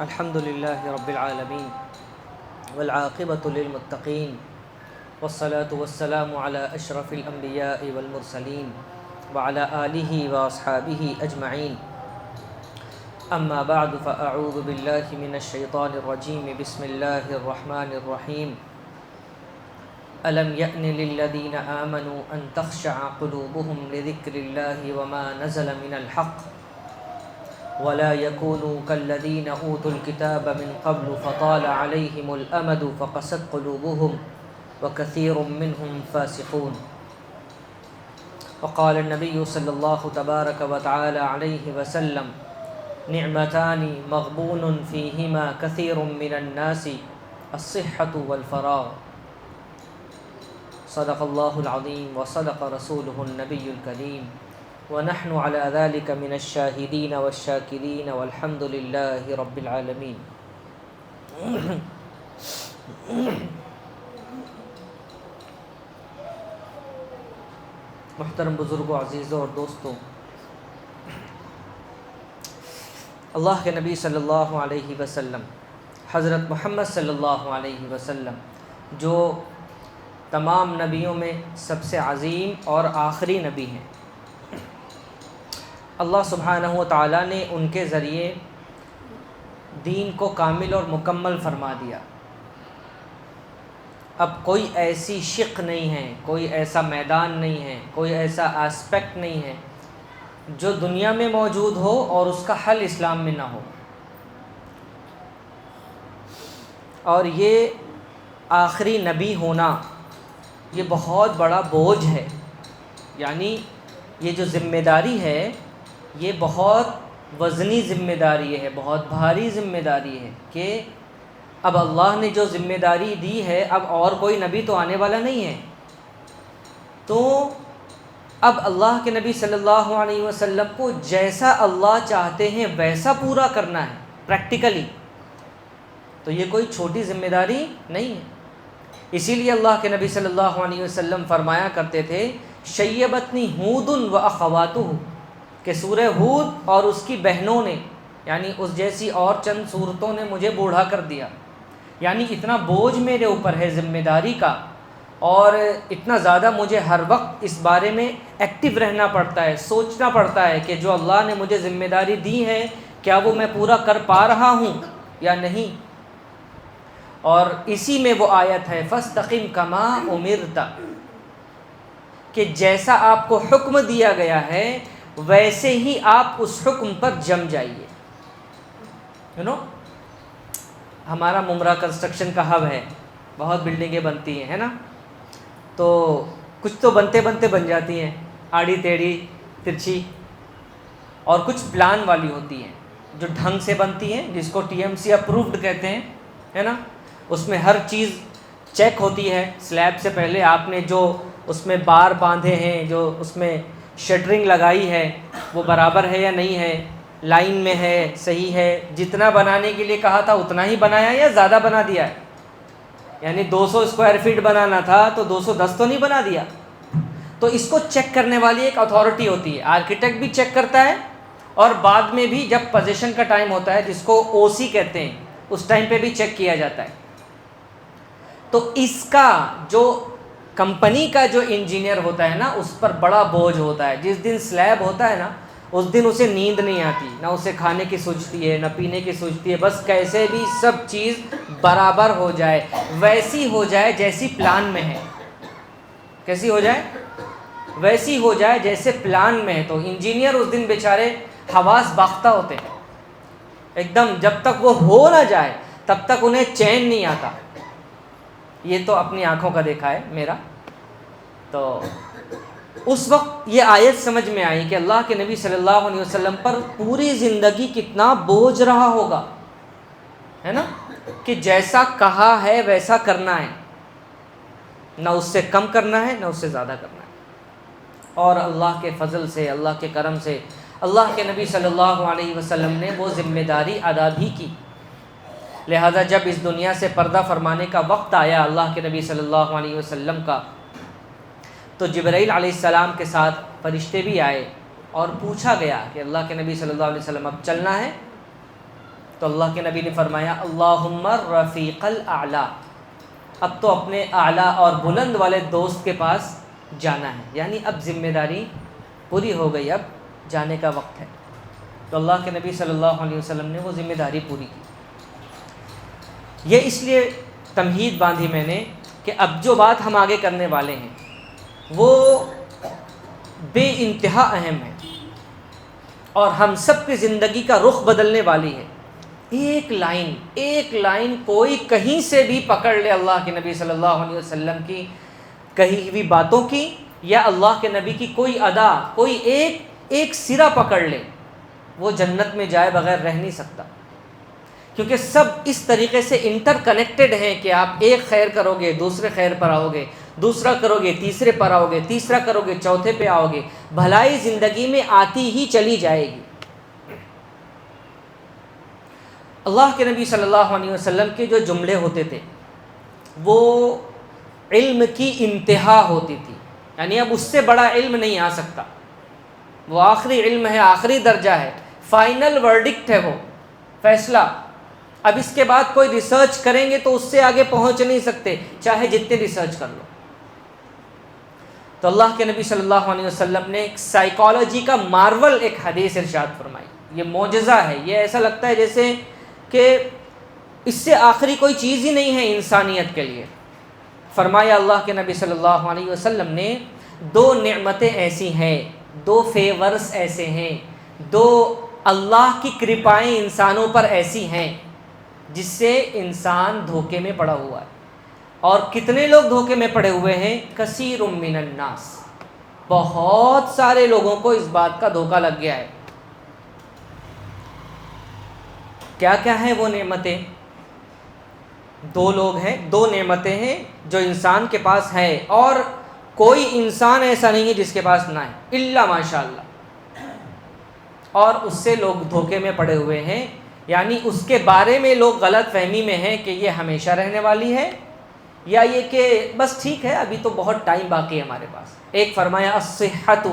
الحمد للہ رب العالمین والعاقبۃ للمتقین والصلاة والسلام علی اشرف الانبیاء والمرسلین وعلی آلہ واصحابہ اجمعین اما بعد فاعوذ باللہ من الشیطان الرجیم بسم اللہ الرحمن الرحیم الم یأن للذین آمنوا ان تخشع قلوبهم لذکر اللہ وما نزل من الحق ولا يكونوا كالذين أوتوا الكتاب من قبل فطال عليهم الأمد فقست قلوبهم وكثير منهم فاسقون. وقال النبي صلى الله تبارك وتعالى عليه وسلم نعمتان مغبون فيهما كثير من الناس الصحة والفراغ. صدق الله العظيم وصدق رسوله النبي الكريم ونحن على ذلك من الشاهدين والشاكرين والحمد لله رب العالمين. محترم بزرگوں، عزیزوں اور دوستوں، اللہ کے نبی صلی اللہ علیہ وسلم حضرت محمد صلی اللہ علیہ وسلم جو تمام نبیوں میں سب سے عظیم اور آخری نبی ہیں، اللہ سبحانہ و تعالیٰ نے ان کے ذریعے دین کو کامل اور مکمل فرما دیا. اب کوئی ایسی شق نہیں ہے، کوئی ایسا میدان نہیں ہے، کوئی ایسا اسپیکٹ نہیں ہے جو دنیا میں موجود ہو اور اس کا حل اسلام میں نہ ہو. اور یہ آخری نبی ہونا یہ بہت بڑا بوجھ ہے. یعنی یہ جو ذمہ داری ہے یہ بہت وزنی ذمہ داری ہے، بہت بھاری ذمہ داری ہے کہ اب اللہ نے جو ذمہ داری دی ہے، اب اور کوئی نبی تو آنے والا نہیں ہے، تو اب اللہ کے نبی صلی اللہ علیہ وسلم کو جیسا اللہ چاہتے ہیں ویسا پورا کرنا ہے پریکٹیکلی. تو یہ کوئی چھوٹی ذمہ داری نہیں ہے. اسی لیے اللہ کے نبی صلی اللہ علیہ وسلم فرمایا کرتے تھے شیبتنی ہود و اخواتہ، کہ سورہ ہود اور اس کی بہنوں نے، یعنی اس جیسی اور چند صورتوں نے مجھے بوڑھا کر دیا. یعنی اتنا بوجھ میرے اوپر ہے ذمہ داری کا، اور اتنا زیادہ مجھے ہر وقت اس بارے میں ایکٹیو رہنا پڑتا ہے، سوچنا پڑتا ہے کہ جو اللہ نے مجھے ذمہ داری دی ہے کیا وہ میں پورا کر پا رہا ہوں یا نہیں. اور اسی میں وہ آیت ہے فاستقم کما امرت، کہ جیسا آپ کو حکم دیا گیا ہے ویسے ہی آپ اس حکم پر جم جائیے. ہمارا ممرا کنسٹرکشن کا ہب ہے، بہت بلڈنگیں بنتی ہیں، ہے نا؟ تو کچھ تو بنتے بنتے بن جاتی ہیں آڑی ٹیڑھی ترچھی، اور کچھ پلان والی ہوتی ہیں جو ڈھنگ سے بنتی ہیں، جس کو TMC اپرووڈ کہتے ہیں، ہے نا؟ اس میں ہر چیز چیک ہوتی ہے. سلیب سے پہلے آپ نے جو اس میں بار باندھے ہیں، جو اس میں شٹرنگ لگائی ہے، وہ برابر ہے یا نہیں ہے، لائن میں ہے، صحیح ہے، جتنا بنانے کے لیے کہا تھا اتنا ہی بنایا یا زیادہ بنا دیا ہے. یعنی 200 اسکوائر فٹ بنانا تھا تو 210 تو نہیں بنا دیا. تو اس کو چیک کرنے والی ایک اتھارٹی ہوتی ہے، آرکیٹیکٹ بھی چیک کرتا ہے، اور بعد میں بھی جب پوزیشن کا ٹائم ہوتا ہے جس کو OC کہتے ہیں، اس ٹائم پہ بھی چیک کیا جاتا ہے. تو اس کا جو کمپنی کا جو انجینئر ہوتا ہے نا، اس پر بڑا بوجھ ہوتا ہے. جس دن سلیب ہوتا ہے نا، اس دن اسے نیند نہیں آتی، نہ اسے کھانے کی سوچتی ہے، نہ پینے کی سوچتی ہے، بس کیسے بھی سب چیز برابر ہو جائے، ویسی ہو جائے جیسی پلان میں ہے. کیسی ہو جائے؟ ویسی ہو جائے جیسے پلان میں ہے. تو انجینئر اس دن بیچارے حواس باختہ ہوتے ہیں ایک دم، جب تک وہ ہو نہ جائے تب تک انہیں چین نہیں آتا. یہ تو اپنی آنکھوں کا دیکھا ہے میرا. تو اس وقت یہ آیت سمجھ میں آئی کہ اللہ کے نبی صلی اللہ علیہ وسلم پر پوری زندگی کتنا بوجھ رہا ہوگا، ہے نا؟ کہ جیسا کہا ہے ویسا کرنا ہے، نہ اس سے کم کرنا ہے نہ اس سے زیادہ کرنا ہے. اور اللہ کے فضل سے، اللہ کے کرم سے اللہ کے نبی صلی اللہ علیہ وسلم نے وہ ذمہ داری ادا بھی کی. لہذا جب اس دنیا سے پردہ فرمانے کا وقت آیا اللہ کے نبی صلی اللہ علیہ وسلم کا، تو جبرائیل علیہ السلام کے ساتھ فرشتے بھی آئے اور پوچھا گیا کہ اللہ کے نبی صلی اللہ علیہ وسلم اب چلنا ہے؟ تو اللہ کے نبی نے فرمایا اللہم الرفیق الاعلی، اب تو اپنے اعلیٰ اور بلند والے دوست کے پاس جانا ہے، یعنی اب ذمہ داری پوری ہو گئی، اب جانے کا وقت ہے۔ تو اللہ کے نبی صلی اللہ علیہ وسلم نے وہ ذمہ داری پوری کی۔ یہ اس لیے تمہید باندھی میں نے کہ اب جو بات ہم آگے کرنے والے ہیں وہ بے انتہا اہم ہے اور ہم سب کی زندگی کا رخ بدلنے والی ہے۔ ایک لائن کوئی کہیں سے بھی پکڑ لے اللہ کے نبی صلی اللہ علیہ وسلم کی کہی ہوئی باتوں کی، یا اللہ کے نبی کی کوئی ادا، کوئی ایک سرا پکڑ لے، وہ جنت میں جائے بغیر رہ نہیں سکتا، کیونکہ سب اس طریقے سے انٹر کنیکٹڈ ہیں کہ آپ ایک خیر کرو گے دوسرے خیر پر آؤ گے، دوسرا کرو گے تیسرے پر آؤ گے، تیسرا کرو گے چوتھے پہ آؤ گے، بھلائی زندگی میں آتی ہی چلی جائے گی۔ اللہ کے نبی صلی اللہ علیہ وسلم کے جو جملے ہوتے تھے وہ علم کی انتہا ہوتی تھی، یعنی اب اس سے بڑا علم نہیں آ سکتا، وہ آخری علم ہے، آخری درجہ ہے، فائنل ورڈکٹ ہے، وہ فیصلہ۔ اب اس کے بعد کوئی ریسرچ کریں گے تو اس سے آگے پہنچ نہیں سکتے، چاہے جتنے ریسرچ کر لو۔ تو اللہ کے نبی صلی اللہ علیہ وسلم نے ایک سائیکالوجی کا مارول ایک حدیث ارشاد فرمائی، یہ معجزہ ہے، یہ ایسا لگتا ہے جیسے کہ اس سے آخری کوئی چیز ہی نہیں ہے انسانیت کے لیے۔ فرمایا اللہ کے نبی صلی اللہ علیہ وسلم نے، دو نعمتیں ایسی ہیں، دو فیورز ایسے ہیں، دو اللہ کی کرپائیں انسانوں پر ایسی ہیں جس سے انسان دھوکے میں پڑا ہوا ہے۔ اور کتنے لوگ دھوکے میں پڑے ہوئے ہیں؟ کثیر من الناس، بہت سارے لوگوں کو اس بات کا دھوکہ لگ گیا ہے۔ کیا کیا ہیں وہ نعمتیں؟ دو لوگ ہیں، دو نعمتیں ہیں جو انسان کے پاس ہے، اور کوئی انسان ایسا نہیں ہے جس کے پاس نہ ہے، الا ماشاء اللہ، اور اس سے لوگ دھوکے میں پڑے ہوئے ہیں، یعنی اس کے بارے میں لوگ غلط فہمی میں ہیں کہ یہ ہمیشہ رہنے والی ہے، یا یہ کہ بس ٹھیک ہے ابھی تو بہت ٹائم باقی ہے ہمارے پاس۔ ایک فرمایا الصحت،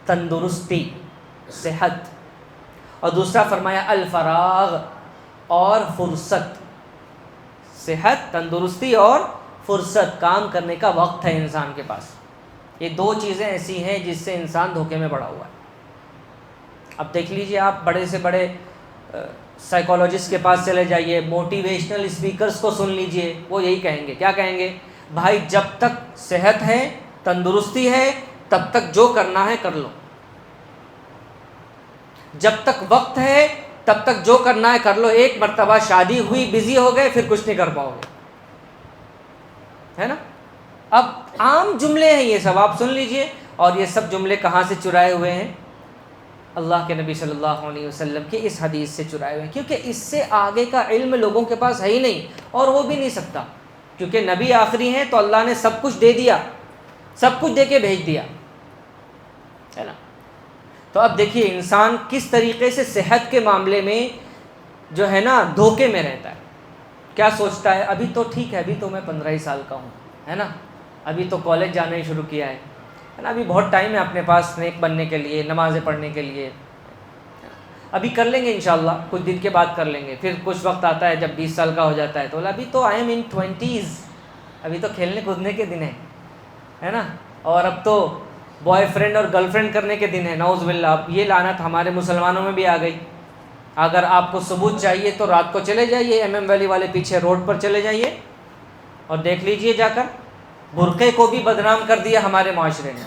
تندرستی، صحت، اور دوسرا فرمایا الفراغ، اور فرصت۔ صحت، تندرستی اور فرصت، کام کرنے کا وقت ہے انسان کے پاس۔ یہ دو چیزیں ایسی ہیں جس سے انسان دھوکے میں پڑا ہوا ہے۔ اب دیکھ لیجئے، آپ بڑے سے بڑے سائیکالوجسٹ کے پاس چلے جائیے، موٹیویشنل اسپیکرز کو سن لیجئے، وہ یہی کہیں گے، کیا کہیں گے؟ بھائی جب تک صحت ہے، تندرستی ہے، تب تک جو کرنا ہے کر لو، جب تک وقت ہے تب تک جو کرنا ہے کر لو، ایک مرتبہ شادی ہوئی، بزی ہو گئے، پھر کچھ نہیں کر پاؤ گے، ہے نا؟ اب عام جملے ہیں یہ سب، آپ سن لیجئے، اور یہ سب جملے کہاں سے چرائے ہوئے ہیں؟ اللہ کے نبی صلی اللہ علیہ وسلم کی اس حدیث سے چرائے ہوئے ہیں، کیونکہ اس سے آگے کا علم لوگوں کے پاس ہے ہی نہیں، اور وہ بھی نہیں سکتا، کیونکہ نبی آخری ہیں تو اللہ نے سب کچھ دے دیا، سب کچھ دے کے بھیج دیا، ہے نا؟ تو اب دیکھیے انسان کس طریقے سے صحت کے معاملے میں جو ہے نا دھوکے میں رہتا ہے۔ کیا سوچتا ہے؟ ابھی تو ٹھیک ہے، ابھی تو میں 15 ہی سال کا ہوں، ہے نا، ابھی تو کالج جانا ہی شروع کیا ہے نا، ابھی بہت ٹائم ہے اپنے پاس نیک بننے کے لیے، نمازیں پڑھنے کے لیے، ابھی کر لیں گے انشاءاللہ، کچھ دن کے بعد کر لیں گے۔ پھر کچھ وقت آتا ہے جب 20 سال کا ہو جاتا ہے تو بولا ابھی تو آئی ایم ان 20s، ابھی تو کھیلنے کودنے کے دن ہیں، ہے نا، اور اب تو بوائے فرینڈ اور گرل فرینڈ کرنے کے دن ہے، نعوذ باللہ۔ اب یہ لعنت ہمارے مسلمانوں میں بھی آ گئی۔ اگر آپ کو ثبوت چاہیے تو رات کو چلے جائیے MM ویلی والے پیچھے روڈ پر چلے جائیے اور دیکھ لیجئے جا کر، برقعے کو بھی بدنام کر دیا ہمارے معاشرے نے،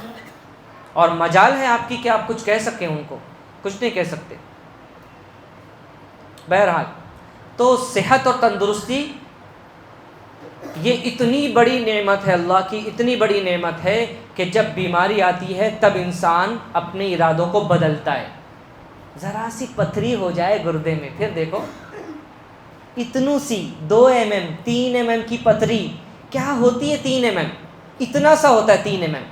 اور مجال ہے آپ کی کہ آپ کچھ کہہ سکیں ان کو، کچھ نہیں کہہ سکتے۔ بہرحال تو صحت اور تندرستی یہ اتنی بڑی نعمت ہے اللہ کی، اتنی بڑی نعمت ہے کہ جب بیماری آتی ہے تب انسان اپنے ارادوں کو بدلتا ہے۔ ذرا سی پتھری ہو جائے گردے میں، پھر دیکھو اتنو سی 2 mm 3 mm کی پتھری، کیا ہوتی ہے 3 mm، اتنا سا ہوتا ہے 3 mm،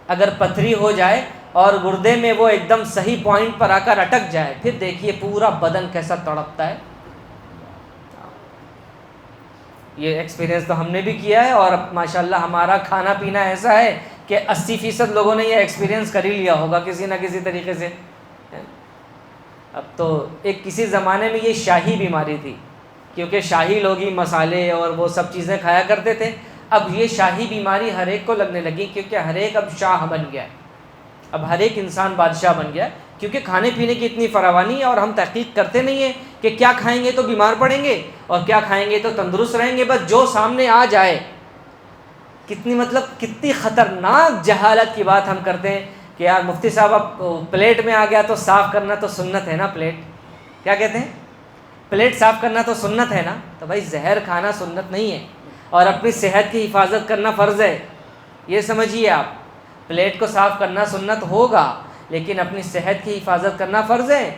اگر پتھری ہو جائے اور گردے میں وہ ایک دم صحیح پوائنٹ پر آ کر اٹک جائے، پھر دیکھیے پورا بدن کیسا تڑپتا ہے۔ یہ ایکسپیرینس تو ہم نے بھی کیا ہے، اور اب ماشاءاللہ ہمارا کھانا پینا ایسا ہے کہ 80% لوگوں نے یہ ایکسپیرینس کر ہی لیا ہوگا کسی نہ کسی طریقے سے۔ اب تو ایک کسی زمانے میں یہ شاہی بیماری تھی، کیونکہ شاہی لوگ ہی مسالے اور وہ سب چیزیں کھایا کرتے تھے. اب یہ شاہی بیماری ہر ایک کو لگنے لگی، کیونکہ ہر ایک اب شاہ بن گیا ہے، اب ہر ایک انسان بادشاہ بن گیا ہے، کیونکہ کھانے پینے کی اتنی فراوانی ہے اور ہم تحقیق کرتے نہیں ہیں کہ کیا کھائیں گے تو بیمار پڑیں گے اور کیا کھائیں گے تو تندرست رہیں گے، بس جو سامنے آ جائے. کتنی خطرناک جہالت کی بات ہم کرتے ہیں کہ یار مفتی صاحب اب پلیٹ میں آ گیا تو صاف کرنا تو سنت ہے نا. پلیٹ کیا کہتے ہیں؟ پلیٹ صاف کرنا تو سنت ہے نا. تو بھائی زہر کھانا سنت نہیں ہے، اور اپنی صحت کی حفاظت کرنا فرض ہے. یہ سمجھیے آپ، پلیٹ کو صاف کرنا سنت ہوگا لیکن اپنی صحت کی حفاظت کرنا فرض ہے.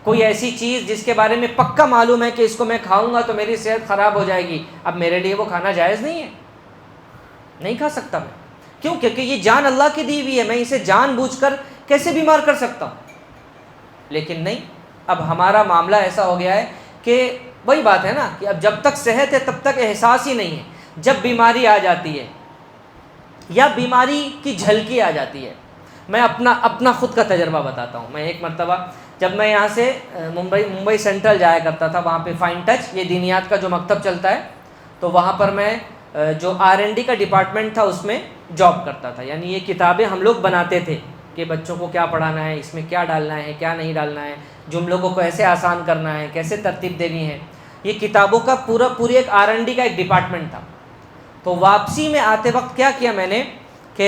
کوئی ایسی چیز جس کے بارے میں پکا معلوم ہے کہ اس کو میں کھاؤں گا تو میری صحت خراب ہو جائے گی، اب میرے لیے وہ کھانا جائز نہیں ہے، نہیں کھا سکتا میں. کیوں؟ کیونکہ یہ جان اللہ کی دی ہوئی ہے، میں اسے جان بوجھ کر کیسے بیمار کر سکتا ہوں. لیکن نہیں، اب ہمارا معاملہ ایسا ہو گیا ہے کہ وہی بات ہے نا کہ اب جب تک صحت ہے تب تک احساس ہی نہیں ہے. جب بیماری آ جاتی ہے یا بیماری کی جھلکی آ جاتی ہے، میں اپنا خود کا تجربہ بتاتا ہوں. میں ایک مرتبہ جب میں یہاں سے ممبئی سینٹرل جایا کرتا تھا، وہاں پہ فائن ٹچ یہ دینیات کا جو مکتب چلتا ہے، تو وہاں پر میں جو R&D کا ڈپارٹمنٹ تھا اس میں جاب کرتا تھا. یعنی یہ کتابیں ہم لوگ بناتے تھے کہ بچوں کو کیا پڑھانا ہے، اس میں کیا ڈالنا ہے، کیا نہیں ڈالنا ہے، جملوں کو کیسے آسان کرنا ہے، کیسے ترتیب دینی ہے. یہ کتابوں کا پوری ایک R&D کا ایک ڈپارٹمنٹ تھا. تو واپسی میں آتے وقت کیا کیا میں نے کہ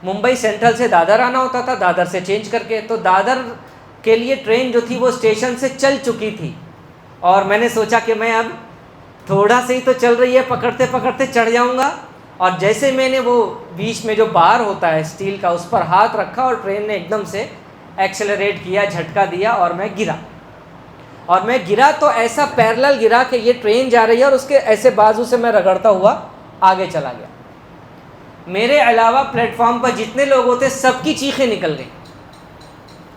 ممبئی سینٹرل سے دادر آنا ہوتا تھا، دادر سے چینج کر کے، تو دادر کے لیے ٹرین جو تھی وہ اسٹیشن سے چل چکی تھی، اور میں نے سوچا کہ میں اب تھوڑا سے ہی تو چل رہی ہے، پکڑتے پکڑتے چڑھ جاؤں گا. اور جیسے میں نے وہ بیچ میں جو بار ہوتا ہے اسٹیل کا، اس پر ہاتھ رکھا اور ٹرین نے ایک دم سے ایکسلریٹ کیا، جھٹکا دیا اور میں گرا. اور میں گرا تو ایسا پیرلل گرا کہ یہ ٹرین جا رہی ہے اور اس کے ایسے بازو سے میں رگڑتا ہوا آگے چلا گیا. میرے علاوہ پلیٹ فارم پر جتنے لوگ ہوتے سب کی چیخیں نکل گئیں،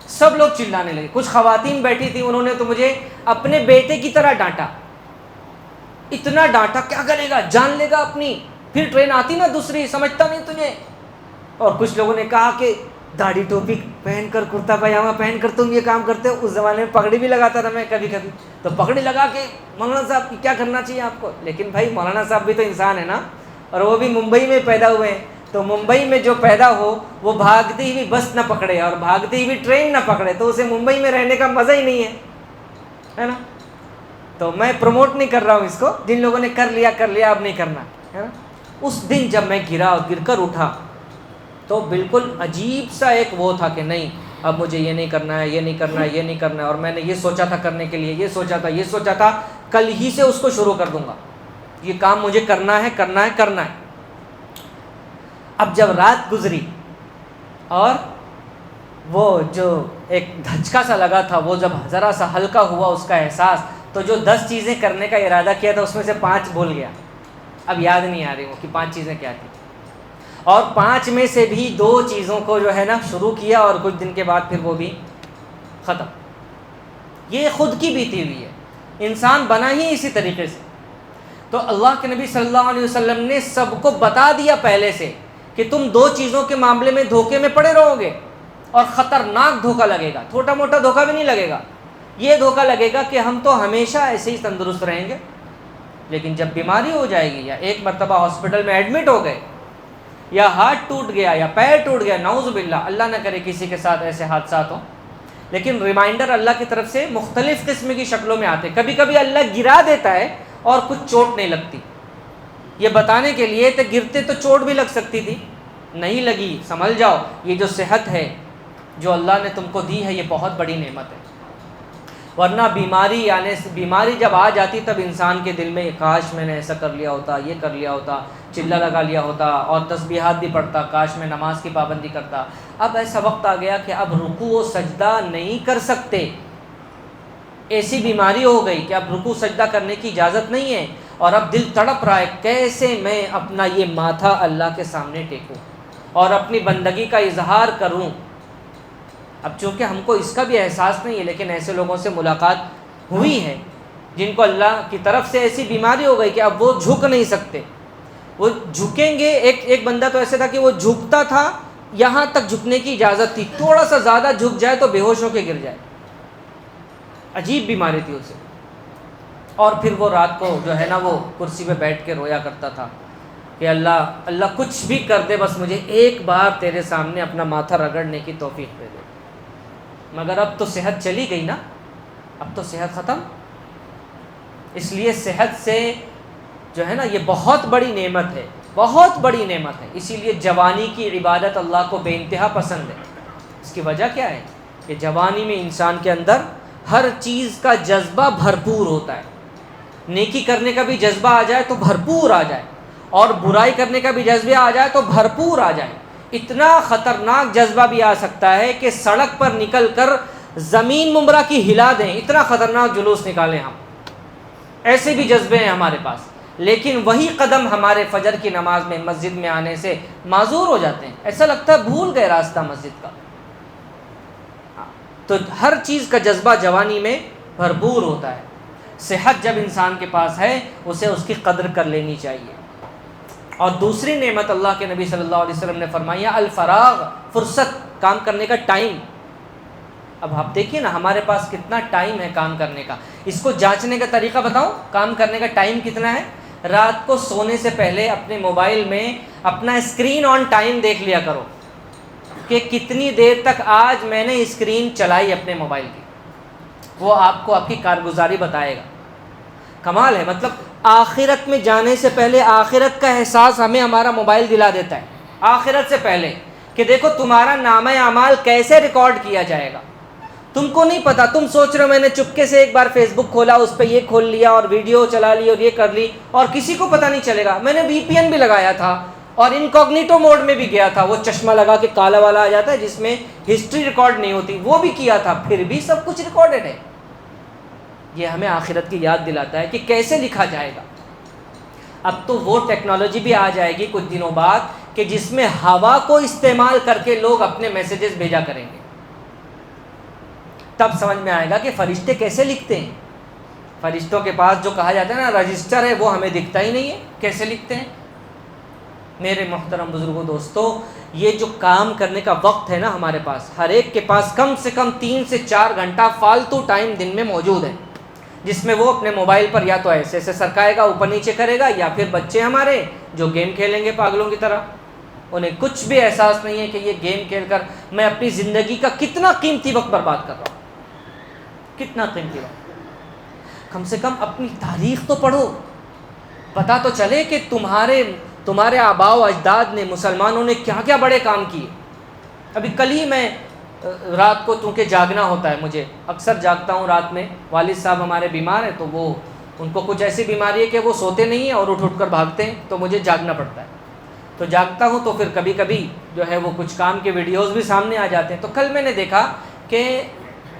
سب لوگ چلانے لگے. کچھ خواتین بیٹھی تھیں، انہوں نے تو مجھے اپنے بیٹے کی طرح ڈانٹا، اتنا ڈانٹا کیا کرے گا، جان لے گا اپنی، پھر ٹرین آتی نا دوسری، سمجھتا نہیں تجھے. اور کچھ لوگوں نے کہا کہ داڑھی ٹوپی پہن کر، کرتا پاجامہ پہن کر تم یہ کام کرتے ہو. اس زمانے میں پگڑی بھی لگاتا تھا میں کبھی کبھی، تو پگڑی لگا کے مولانا صاحب کیا کرنا چاہیے آپ کو. لیکن بھائی مولانا صاحب بھی تو انسان ہے نا، اور وہ بھی ممبئی میں پیدا ہوئے ہیں. تو ممبئی میں جو پیدا ہو وہ بھاگتی ہوئی بس نہ پکڑے اور بھاگتی ہوئی ٹرین نہ پکڑے تو اسے ممبئی میں رہنے کا مزہ ہی نہیں ہے نا. تو میں پروموٹ نہیں کر رہا ہوں اس کو، جن لوگوں نے کر لیا اب نہیں کرنا ہے نا. اس دن جب میں گرا اور گر کر اٹھا تو بالکل عجیب سا ایک وہ تھا کہ نہیں اب مجھے یہ نہیں کرنا ہے، یہ نہیں کرنا ہے، یہ نہیں کرنا ہے. اور میں نے یہ سوچا تھا کرنے کے لیے، یہ سوچا تھا کل ہی سے اس کو شروع کر دوں گا، یہ کام مجھے کرنا ہے. اب جب رات گزری اور وہ جو ایک دھچکا سا لگا تھا وہ جب ذرا سا ہلکا ہوا اس کا احساس، تو جو 10 چیزیں کرنے کا ارادہ کیا تھا اس میں سے 5 بھول گیا. اب یاد نہیں آ رہی وہ کہ 5 چیزیں کیا تھیں، اور 5 میں سے بھی 2 چیزوں کو جو ہے نا شروع کیا اور کچھ دن کے بعد پھر وہ بھی ختم. یہ خود کی بیتی ہوئی ہے، انسان بنا ہی اسی طریقے سے. تو اللہ کے نبی صلی اللہ علیہ وسلم نے سب کو بتا دیا پہلے سے کہ تم 2 چیزوں کے معاملے میں دھوکے میں پڑے رہو گے، اور خطرناک دھوکا لگے گا. چھوٹا موٹا دھوکا بھی نہیں لگے گا، یہ دھوکا لگے گا کہ ہم تو ہمیشہ ایسے ہی تندرست رہیں گے. لیکن جب بیماری ہو جائے گی، یا ایک مرتبہ ہاسپٹل میں ایڈمٹ ہو گئے، یا ہاتھ ٹوٹ گیا یا پیر ٹوٹ گیا، نعوذ باللہ، اللہ نہ کرے کسی کے ساتھ ایسے حادثات ہوں، لیکن ریمائنڈر اللہ کی طرف سے مختلف قسم کی شکلوں میں آتے. کبھی کبھی اللہ گرا دیتا ہے اور کچھ چوٹ نہیں لگتی، یہ بتانے کے لیے کہ گرتے تو چوٹ بھی لگ سکتی تھی، نہیں لگی. سنبھل جاؤ، یہ جو صحت ہے جو اللہ نے تم کو دی ہے یہ بہت بڑی نعمت ہے. ورنہ بیماری جب آ جاتی تب انسان کے دل میں کاش میں نے ایسا کر لیا ہوتا، یہ کر لیا ہوتا، چلہ لگا لیا ہوتا، اور تسبیحات بھی پڑھتا، کاش میں نماز کی پابندی کرتا. اب ایسا وقت آ گیا کہ اب رکوع و سجدہ نہیں کر سکتے، ایسی بیماری ہو گئی کہ اب رکوع سجدہ کرنے کی اجازت نہیں ہے. اور اب دل تڑپ رہا ہے کیسے میں اپنا یہ ماتھا اللہ کے سامنے ٹیکوں اور اپنی بندگی کا اظہار کروں. اب چونکہ ہم کو اس کا بھی احساس نہیں ہے، لیکن ایسے لوگوں سے ملاقات ہوئی ہے جن کو اللہ کی طرف سے ایسی بیماری ہو گئی کہ اب وہ جھک نہیں سکتے. وہ جھکیں گے، ایک بندہ تو ایسے تھا کہ وہ جھکتا تھا، یہاں تک جھکنے کی اجازت تھی، تھوڑا سا زیادہ جھک جائے تو بے ہوش ہو کے گر جائے. عجیب بیماری تھی اسے. اور پھر وہ رات کو جو ہے نا وہ کرسی پہ بیٹھ کے رویا کرتا تھا کہ اللہ کچھ بھی کر دے، بس مجھے ایک بار تیرے سامنے اپنا ماتھا رگڑنے کی توفیق دے دے. مگر اب تو صحت چلی گئی نا، اب تو صحت ختم. اس لیے صحت سے جو ہے نا یہ بہت بڑی نعمت ہے، بہت بڑی نعمت ہے. اسی لیے جوانی کی عبادت اللہ کو بے انتہا پسند ہے. اس کی وجہ کیا ہے کہ جوانی میں انسان کے اندر ہر چیز کا جذبہ بھرپور ہوتا ہے. نیکی کرنے کا بھی جذبہ آ جائے تو بھرپور آ جائے، اور برائی کرنے کا بھی جذبہ آ جائے تو بھرپور آ جائے. اتنا خطرناک جذبہ بھی آ سکتا ہے کہ سڑک پر نکل کر زمین ممبرا کی ہلا دیں، اتنا خطرناک جلوس نکالیں ہم. ایسے بھی جذبے ہیں ہمارے پاس، لیکن وہی قدم ہمارے فجر کی نماز میں مسجد میں آنے سے معذور ہو جاتے ہیں. ایسا لگتا ہے بھول گئے راستہ مسجد کا. تو ہر چیز کا جذبہ جوانی میں بھرپور ہوتا ہے. صحت جب انسان کے پاس ہے اسے اس کی قدر کر لینی چاہیے. اور دوسری نعمت اللہ کے نبی صلی اللہ علیہ وسلم نے فرمایا الفراغ، فرصت، کام کرنے کا ٹائم. اب آپ دیکھیے نا ہمارے پاس کتنا ٹائم ہے کام کرنے کا. اس کو جانچنے کا طریقہ بتاؤں، کام کرنے کا ٹائم کتنا ہے. رات کو سونے سے پہلے اپنے موبائل میں اپنا اسکرین آن ٹائم دیکھ لیا کرو کہ کتنی دیر تک آج میں نے اسکرین چلائی اپنے موبائل کی. وہ آپ کو آپ کی کارگزاری بتائے گا. کمال ہے. مطلب آخرت میں جانے سے پہلے آخرت کا احساس ہمیں ہمارا موبائل دلا دیتا ہے آخرت سے پہلے کہ دیکھو تمہارا نامہ اعمال کیسے ریکارڈ کیا جائے گا. تم کو نہیں پتا، تم سوچ رہے ہو میں نے چپکے سے ایک بار فیس بک کھولا، اس پہ یہ کھول لیا اور ویڈیو چلا لی اور یہ کر لی اور کسی کو پتہ نہیں چلے گا. میں نے وی پی این بھی لگایا تھا اور انکوگنیٹو موڈ میں بھی گیا تھا، وہ چشمہ لگا کے کالا والا آ جاتا ہے جس میں ہسٹری ریکارڈ نہیں ہوتی، وہ بھی کیا تھا، پھر بھی سب کچھ ریکارڈڈ ہے. یہ ہمیں آخرت کی یاد دلاتا ہے کہ کیسے لکھا جائے گا. اب تو وہ ٹیکنالوجی بھی آ جائے گی کچھ دنوں بعد کہ جس میں ہوا کو استعمال کر کے لوگ اپنے میسیجز بھیجا کریں گے. تب سمجھ میں آئے گا کہ فرشتے کیسے لکھتے ہیں. فرشتوں کے پاس جو کہا جاتا ہے نا رجسٹر ہے، وہ ہمیں دکھتا ہی نہیں ہے، کیسے لکھتے ہیں. میرے محترم بزرگوں، دوستو، یہ جو کام کرنے کا وقت ہے نا ہمارے پاس، ہر ایک کے پاس کم سے کم 3 سے 4 گھنٹہ فالتو ٹائم دن میں موجود ہے، جس میں وہ اپنے موبائل پر یا تو ایسے ایسے سرکائے گا، اوپر نیچے کرے گا، یا پھر بچے ہمارے جو گیم کھیلیں گے پاگلوں کی طرح. انہیں کچھ بھی احساس نہیں ہے کہ یہ گیم کھیل کر میں اپنی زندگی کا کتنا قیمتی وقت برباد کر رہا ہوں. کتنا قیمتی وقت. کم سے کم اپنی تاریخ تو پڑھو، پتہ تو چلے کہ تمہارے آباء و اجداد نے، مسلمانوں نے کیا کیا بڑے کام کیے. ابھی کل ہی میں رات کو چونکہ جاگنا ہوتا ہے، مجھے اکثر جاگتا ہوں رات میں. والد صاحب ہمارے بیمار ہیں تو ان کو کچھ ایسی بیماری ہے کہ وہ سوتے نہیں ہیں اور اٹھ کر بھاگتے ہیں، تو مجھے جاگنا پڑتا ہے. تو جاگتا ہوں تو پھر کبھی کبھی جو ہے وہ کچھ کام کے ویڈیوز بھی سامنے آ جاتے ہیں. تو کل میں نے دیکھا کہ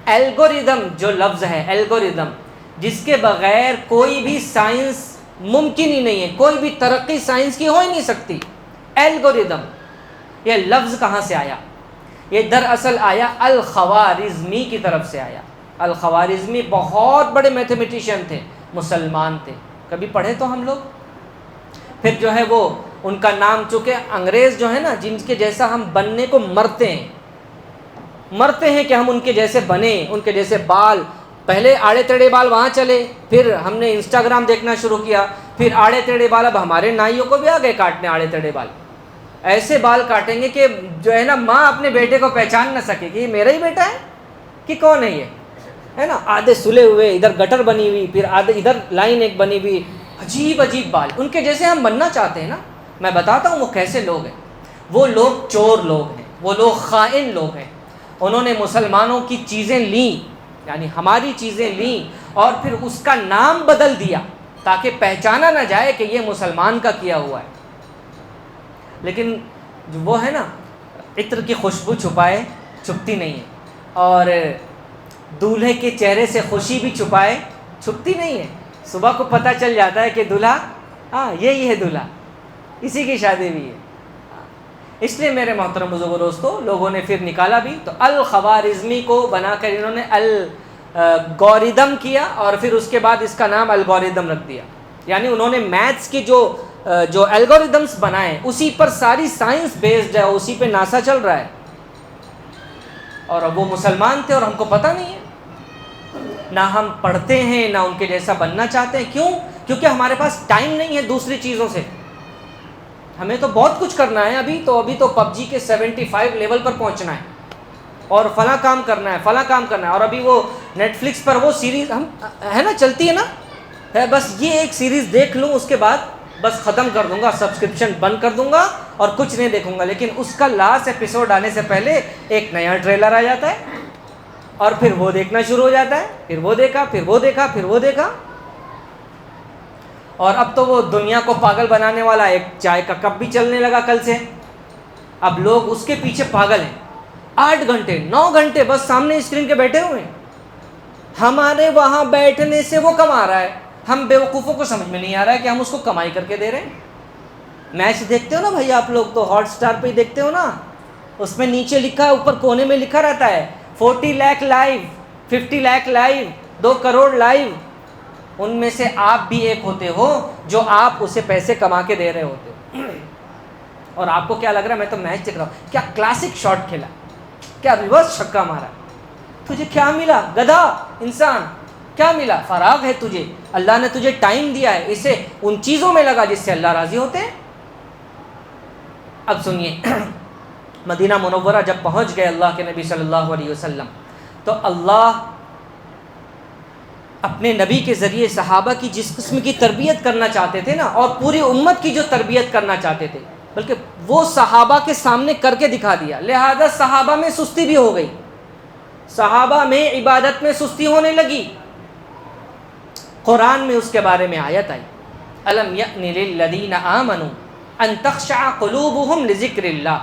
الگوریدم جو لفظ ہے، الگوریدم، جس کے بغیر کوئی بھی سائنس ممکن ہی نہیں ہے، کوئی بھی ترقی سائنس کی ہو ہی نہیں سکتی. الگوریدم، یہ لفظ کہاں سے آیا؟ یہ دراصل آیا الخوارزمی کی طرف سے آیا. الخوارزمی بہت بڑے میتھمیٹیشین تھے، مسلمان تھے. کبھی پڑھے تو ہم لوگ. پھر جو ہے وہ ان کا نام، چونکہ انگریز جو ہے نا جن کے جیسا ہم بننے کو مرتے ہیں کہ ہم ان کے جیسے بنے، ان کے جیسے بال. پہلے آڑے تیڑے بال وہاں چلے، پھر ہم نے انسٹاگرام دیکھنا شروع کیا، پھر آڑے تیڑے بال اب ہمارے نائیوں کو بھی آ گئے کاٹنے آڑے تیڑے بال. ایسے بال کاٹیں گے کہ جو ہے نا ماں اپنے بیٹے کو پہچان نہ سکے کہ یہ میرا ہی بیٹا ہے کہ کون ہے یہ، ہے نا. آدھے سلے ہوئے، ادھر گٹر بنی ہوئی، پھر آدھے ادھر لائن ایک بنی ہوئی، عجیب عجیب بال. ان کے جیسے ہم بننا چاہتے ہیں نا. میں بتاتا ہوں وہ کیسے لوگ ہیں. وہ لوگ چور لوگ ہیں، وہ لوگ خائن لوگ ہیں. انہوں نے مسلمانوں کی چیزیں لیں، یعنی ہماری چیزیں لیں، اور پھر اس کا نام بدل دیا تاکہ پہچانا نہ جائے کہ یہ مسلمان کا کیا ہوا ہے. لیکن وہ ہے نا عطر کی خوشبو چھپتی نہیں ہے، اور دولہے کے چہرے سے خوشی بھی چھپتی نہیں ہے. صبح کو پتہ چل جاتا ہے کہ دولہا یہی ہے، دولہا اسی کی شادی بھی ہے. اس لیے میرے محترم بزرگوں، دوستو، لوگوں نے پھر نکالا بھی تو الخوارزمی کو بنا کر انہوں نے الگوریدم کیا، اور پھر اس کے بعد اس کا نام الگوریدم رکھ دیا. یعنی انہوں نے میتھس کی جو الگوریدمس بنائے اسی پر ساری سائنس بیسڈ ہے، اسی پہ ناسا چل رہا ہے. اور اب وہ مسلمان تھے اور ہم کو پتہ نہیں ہے. نہ ہم پڑھتے ہیں، نہ ان کے جیسا بننا چاہتے ہیں. کیوں؟ کیونکہ ہمارے پاس ٹائم نہیں ہے دوسری چیزوں سے. ہمیں تو بہت کچھ کرنا ہے. ابھی تو پب جی کے 75 لیول پر پہنچنا ہے اور فلاں کام کرنا ہے، فلاں کام کرنا ہے. اور ابھی وہ نیٹ فلکس پر وہ سیریز ہم ہے نا چلتی ہے نا، ہے بس یہ ایک سیریز دیکھ لوں، اس کے بعد بس ختم کر دوں گا، سبسکرپشن بند کر دوں گا اور کچھ نہیں دیکھوں گا. لیکن اس کا لاسٹ ایپیسوڈ آنے سے پہلے ایک نیا ٹریلر آ جاتا ہے اور پھر وہ دیکھنا شروع ہو جاتا ہے. پھر وہ دیکھا، پھر وہ دیکھا، پھر وہ دیکھا. اور اب تو وہ دنیا کو پاگل بنانے والا ایک چائے کا کپ بھی چلنے لگا کل سے. اب لوگ اس کے پیچھے پاگل ہیں. 8 گھنٹے 9 گھنٹے بس سامنے اسکرین کے بیٹھے ہوئے ہیں. ہمارے وہاں بیٹھنے سے وہ کما رہا ہے. ہم بیوقوفوں کو سمجھ میں نہیں آ رہا ہے کہ ہم اس کو کمائی کر کے دے رہے ہیں. میچ دیکھتے ہو نا بھائی آپ لوگ، تو ہاٹ اسٹار پہ ہی دیکھتے ہو نا. اس میں نیچے لکھا ہے، اوپر کونے میں لکھا رہتا ہے 40 lakh live, 50 lakh live, 2 crore live. ان میں سے آپ بھی ایک ہوتے ہو جو آپ اسے پیسے کما کے دے رہے ہوتے ہو. اور آپ کو کیا لگ رہا ہے میں تو میچ دیکھ رہا ہوں، کیا کلاسک شاٹ کھیلا، کیا ریورس چھکا مارا. تجھے کیا ملا گدھا انسان؟ کیا ملا؟ فراغ ہے تجھے، اللہ نے تجھے ٹائم دیا ہے، اسے ان چیزوں میں لگا جس سے اللہ راضی ہوتے ہیں. اب سنیے، مدینہ منورہ جب پہنچ گئے اللہ کے نبی صلی اللہ علیہ وسلم، تو اللہ اپنے نبی کے ذریعے صحابہ کی جس قسم کی تربیت کرنا چاہتے تھے نا، اور پوری امت کی جو تربیت کرنا چاہتے تھے، بلکہ وہ صحابہ کے سامنے کر کے دکھا دیا. لہذا صحابہ میں سستی بھی ہو گئی، صحابہ میں عبادت میں سستی ہونے لگی. قرآن میں اس کے بارے میں آیت آئی، الم یأن للذین آمنوا ان تخشع قلوبہم لذکر اللہ.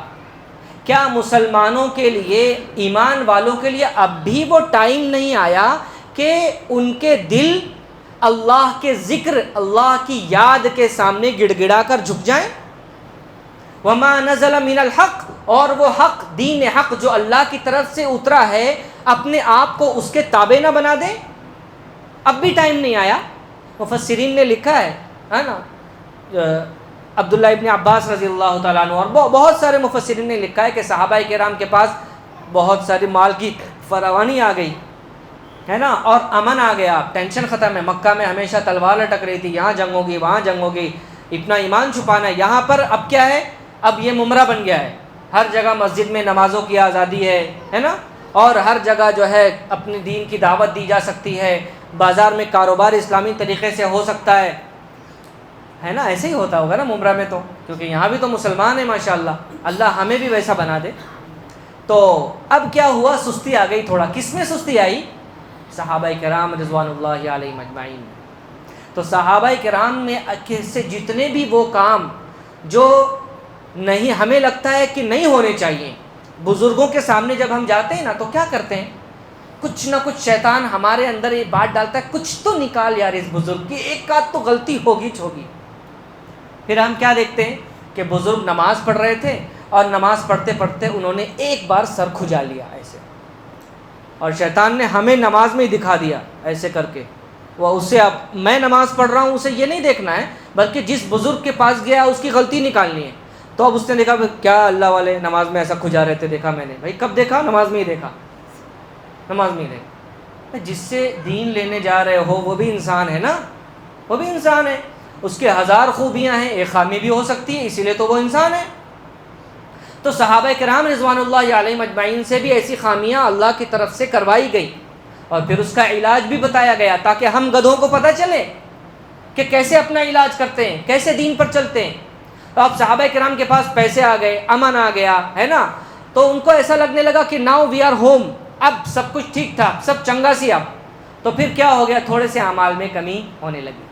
کیا مسلمانوں کے لیے، ایمان والوں کے لیے اب بھی وہ ٹائم نہیں آیا کہ ان کے دل اللہ کے ذکر، اللہ کی یاد کے سامنے گڑ گڑا کر جھک جائیں؟ وما نزل من الحق، اور وہ حق، دین حق جو اللہ کی طرف سے اترا ہے، اپنے آپ کو اس کے تابع نہ بنا دیں؟ اب بھی ٹائم نہیں آیا. مفسرین نے لکھا ہے نا، عبداللہ ابن عباس رضی اللہ تعالیٰ عنہ اور بہت سارے مفسرین نے لکھا ہے کہ صحابہ کرام کے پاس بہت ساری مال کی فراوانی آ گئی ہے نا، اور امن آ گیا، ٹینشن ختم ہے. مکہ میں ہمیشہ تلوار لٹک رہی تھی، یہاں جنگ ہوگی، وہاں جنگ ہوگی، اتنا ایمان چھپانا ہے. یہاں پر اب کیا ہے، اب یہ ممرہ بن گیا ہے. ہر جگہ مسجد میں نمازوں کی آزادی ہے نا، اور ہر جگہ جو ہے اپنے دین کی دعوت دی جا سکتی ہے. بازار میں کاروبار اسلامی طریقے سے ہو سکتا ہے نا. ایسے ہی ہوتا ہوگا نا ممرہ میں، تو کیونکہ یہاں بھی تو مسلمان ہیں ماشاءاللہ. اللہ ہمیں بھی ویسا بنا دے. تو اب کیا ہوا، سستی آ گئی تھوڑا. کس میں سستی آئی؟ صحابہ کرام رضوان اللہ علیہم اجمعین. تو صحابہ کرام میں سے جتنے بھی وہ کام جو نہیں، ہمیں لگتا ہے کہ نہیں ہونے چاہیے، بزرگوں کے سامنے جب ہم جاتے ہیں نا تو کیا کرتے ہیں، کچھ نہ کچھ شیطان ہمارے اندر یہ بات ڈالتا ہے، کچھ تو نکال یار اس بزرگ کی، ایک آدھ تو غلطی ہوگی. پھر ہم کیا دیکھتے ہیں کہ بزرگ نماز پڑھ رہے تھے اور نماز پڑھتے پڑھتے انہوں نے ایک بار سر کھجا لیا ایسے، اور شیطان نے ہمیں نماز میں ہی دکھا دیا ایسے کر کے. وہ اسے، اب میں نماز پڑھ رہا ہوں، اسے یہ نہیں دیکھنا ہے بلکہ جس بزرگ کے پاس گیا اس کی غلطی نکالنی ہے. تو اب اس نے دیکھا کیا اللہ والے نماز میں ایسا کھجا رہے تھے، دیکھا میں نے. بھائی کب دیکھا؟ نماز میں ہی دیکھا، نماز میں ہی دیکھا. جس سے دین لینے جا رہے ہو وہ بھی انسان ہے نا، وہ بھی انسان ہے. اس کے 1000 خوبیاں ہیں، ایک خامی بھی ہو سکتی ہے، اسی لیے تو وہ انسان ہے. تو صحابہ کرام رضوان اللہ علیہم اجمعین سے بھی ایسی خامیاں اللہ کی طرف سے کروائی گئی، اور پھر اس کا علاج بھی بتایا گیا تاکہ ہم گدھوں کو پتہ چلے کہ کیسے اپنا علاج کرتے ہیں، کیسے دین پر چلتے ہیں. تو اب صحابہ کرام کے پاس پیسے آ گئے، امن آ گیا ہے نا، تو ان کو ایسا لگنے لگا کہ ناؤ وی آر ہوم، اب سب کچھ ٹھیک ٹھاک، سب چنگا سی. اب تو پھر کیا ہو گیا، تھوڑے سے اعمال میں کمی ہونے لگی.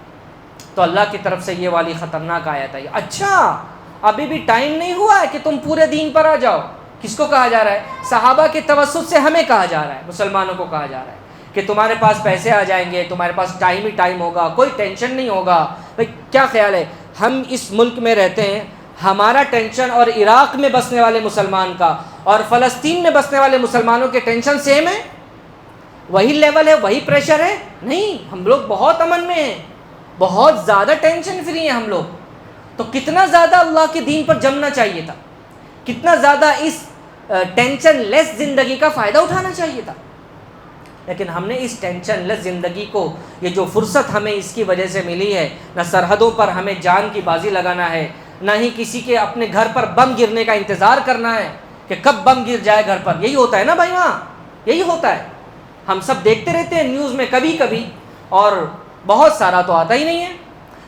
تو اللہ کی طرف سے یہ والی خطرناک آیت ہے. اچھا ابھی بھی ٹائم نہیں ہوا ہے کہ تم پورے دین پر آ جاؤ. کس کو کہا جا رہا ہے؟ صحابہ کے توسط سے ہمیں کہا جا رہا ہے، مسلمانوں کو کہا جا رہا ہے کہ تمہارے پاس پیسے آ جائیں گے، تمہارے پاس ٹائم ہی ٹائم ہوگا، کوئی ٹینشن نہیں ہوگا. بھائی کیا خیال ہے، ہم اس ملک میں رہتے ہیں، ہمارا ٹینشن اور عراق میں بسنے والے مسلمان کا اور فلسطین میں بسنے والے مسلمانوں کے ٹینشن سیم ہے؟ وہی لیول ہے، وہی پریشر ہے؟ نہیں، ہم لوگ بہت امن میں ہیں، بہت زیادہ ٹینشن فری ہیں ہم لوگ. تو کتنا زیادہ اللہ کے دین پر جمنا چاہیے تھا، کتنا زیادہ اس ٹینشن لیس زندگی کا فائدہ اٹھانا چاہیے تھا. لیکن ہم نے اس ٹینشن لیس زندگی کو، یہ جو فرصت ہمیں اس کی وجہ سے ملی ہے، نہ سرحدوں پر ہمیں جان کی بازی لگانا ہے، نہ ہی کسی کے اپنے گھر پر بم گرنے کا انتظار کرنا ہے کہ کب بم گر جائے گھر پر. یہی ہوتا ہے نا بھائی، وہاں یہی ہوتا ہے. ہم سب دیکھتے رہتے ہیں نیوز میں کبھی کبھی، اور بہت سارا تو آتا ہی نہیں ہے.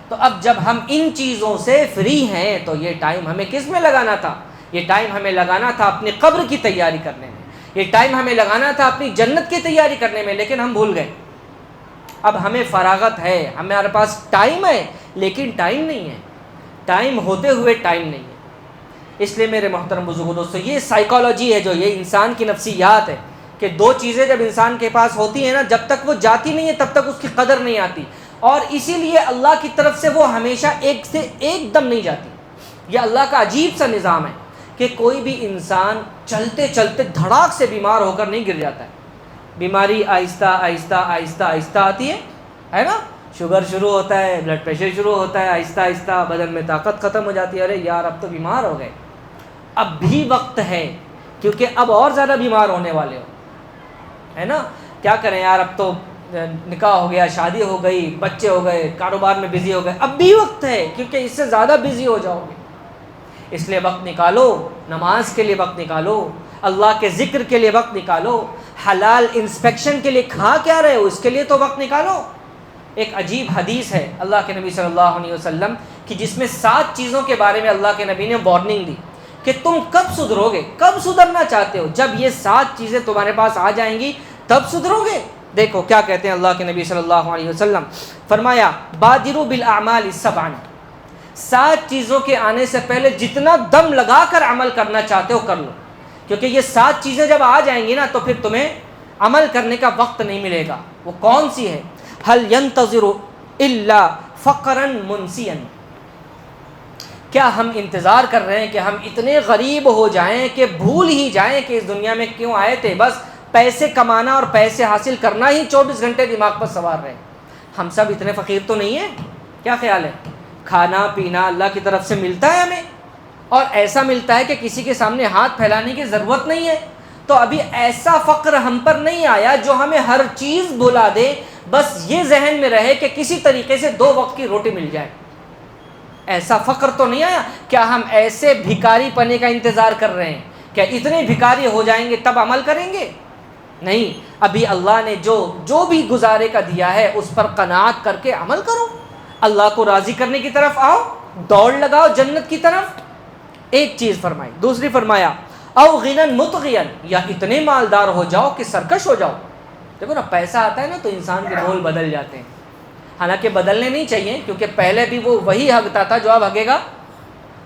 تو اب جب ہم ان چیزوں سے فری ہیں تو یہ ٹائم ہمیں کس میں لگانا تھا؟ یہ ٹائم ہمیں لگانا تھا اپنی قبر کی تیاری کرنے میں، یہ ٹائم ہمیں لگانا تھا اپنی جنت کی تیاری کرنے میں، لیکن ہم بھول گئے. اب ہمیں فراغت ہے، ہمارے پاس ٹائم ہے، لیکن ٹائم نہیں ہے، ٹائم ہوتے ہوئے ٹائم نہیں ہے. اس لیے میرے محترم بزرگوں دوستو، یہ سائیکالوجی ہے، جو یہ انسان کی نفسیات ہے کہ دو چیزیں جب انسان کے پاس ہوتی ہیں نا، جب تک وہ جاتی نہیں ہے تب تک اس کی قدر نہیں آتی. اور اسی لیے اللہ کی طرف سے وہ ہمیشہ ایک سے ایک دم نہیں جاتی. یہ اللہ کا عجیب سا نظام ہے کہ کوئی بھی انسان چلتے چلتے دھڑاک سے بیمار ہو کر نہیں گر جاتا ہے. بیماری آہستہ آہستہ آہستہ آہستہ آتی ہے نا. شوگر شروع ہوتا ہے، بلڈ پریشر شروع ہوتا ہے، آہستہ آہستہ بدن میں طاقت ختم ہو جاتی ہے. ارے یار اب تو بیمار ہو گئے. اب بھی وقت ہے، کیونکہ اب اور زیادہ بیمار ہونے والے ہو، ہے نا. کیا کریں یار، اب تو نکاح ہو گیا، شادی ہو گئی، بچے ہو گئے، کاروبار میں بزی ہو گئے. اب بھی وقت ہے، کیونکہ اس سے زیادہ بزی ہو جاؤ گے. اس لیے وقت نکالو، نماز کے لیے وقت نکالو، اللہ کے ذکر کے لیے وقت نکالو، حلال انسپیکشن کے لیے کھا کیا رہے ہو اس کے لیے تو وقت نکالو. ایک عجیب حدیث ہے اللہ کے نبی صلی اللہ علیہ وسلم کی، جس میں 7 چیزوں کے بارے میں اللہ کے نبی نے وارننگ دی کہ تم کب سدھرو گے، کب سدھرنا چاہتے ہو. جب یہ 7 چیزیں تمہارے پاس آ جائیں گی تب سدھرو گے. دیکھو کیا کہتے ہیں اللہ کے نبی صلی اللہ علیہ وسلم. فرمایا بادروا بالاعمال السبع، 7 چیزوں کے آنے سے پہلے جتنا دم لگا کر عمل کرنا چاہتے ہو کر لو، کیونکہ یہ 7 چیزیں جب آ جائیں گی نا تو پھر تمہیں عمل کرنے کا وقت نہیں ملے گا. وہ کون سی ہے؟ هل ينتظر الا فقرا منسیا، کیا ہم انتظار کر رہے ہیں کہ ہم اتنے غریب ہو جائیں کہ بھول ہی جائیں کہ اس دنیا میں کیوں آئے تھے؟ بس پیسے کمانا اور پیسے حاصل کرنا ہی 24 گھنٹے دماغ پر سوار رہے. ہم سب اتنے فقیر تو نہیں ہیں. کیا خیال ہے؟ کھانا پینا اللہ کی طرف سے ملتا ہے ہمیں، اور ایسا ملتا ہے کہ کسی کے سامنے ہاتھ پھیلانے کی ضرورت نہیں ہے. تو ابھی ایسا فقر ہم پر نہیں آیا جو ہمیں ہر چیز بھلا دے. بس یہ ذہن میں رہے کہ کسی طریقے سے 2 وقت کی روٹی مل جائے. ایسا فقر تو نہیں آیا. کیا ہم ایسے بھکاری پنے کا انتظار کر رہے ہیں؟ کیا اتنے بھکاری ہو جائیں گے تب عمل کریں گے؟ نہیں. ابھی اللہ نے جو بھی گزارے کا دیا ہے اس پر قناعت کر کے عمل کرو. اللہ کو راضی کرنے کی طرف آؤ، دوڑ لگاؤ جنت کی طرف. ایک چیز فرمائی. دوسری فرمایا او غنن مطغیا، یا اتنے مالدار ہو جاؤ کہ سرکش ہو جاؤ. دیکھو نا، پیسہ آتا ہے نا تو انسان کے بول بدل جاتے ہیں. حالانکہ بدلنے نہیں چاہیے، کیونکہ پہلے بھی وہ وہی ہگتا تھا جو اب ہگے گا،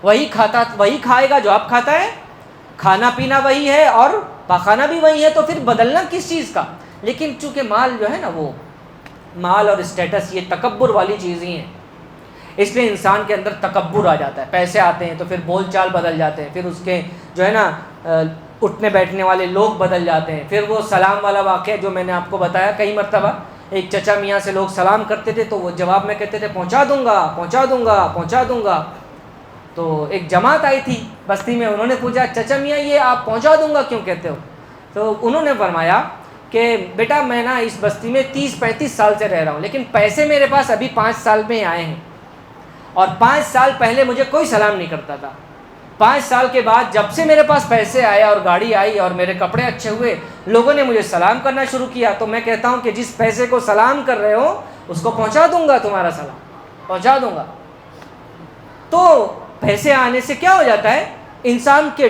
وہی کھائے گا جو اب کھاتا ہے، کھانا پینا وہی ہے اور پاخانہ بھی وہی ہے. تو پھر بدلنا کس چیز کا؟ لیکن چونکہ مال جو ہے نا، وہ مال اور اسٹیٹس یہ تکبر والی چیز ہی ہیں، اس لیے انسان کے اندر تکبر آ جاتا ہے. پیسے آتے ہیں تو پھر بول چال بدل جاتے ہیں، پھر اس کے جو ہے نا اٹھنے بیٹھنے والے لوگ بدل جاتے ہیں. پھر وہ سلام والا واقعہ جو میں نے آپ کو بتایا کئی مرتبہ، ایک چچا میاں سے لوگ سلام کرتے تھے تو وہ جواب میں کہتے تھے پہنچا دوں گا پہنچا دوں گا پہنچا دوں گا. تو ایک جماعت آئی تھی بستی میں، انہوں نے پوچھا چچا میاں یہ آپ پہنچا دوں گا کیوں کہتے ہو؟ تو انہوں نے فرمایا کہ بیٹا میں نا اس بستی میں 30-35 سال سے رہ رہا ہوں، لیکن پیسے میرے پاس ابھی 5 سال میں آئے ہیں، اور 5 سال پہلے مجھے کوئی سلام نہیں کرتا تھا. 5 سال کے بعد جب سے میرے پاس پیسے آئے اور گاڑی آئی اور میرے کپڑے اچھے ہوئے، لوگوں نے مجھے سلام کرنا شروع کیا. تو میں کہتا ہوں کہ جس پیسے کو سلام کر رہے ہو اس کو پہنچا دوں گا، تمہارا سلام پہنچا دوں گا. تو پیسے آنے سے کیا ہو جاتا ہے؟ انسان کے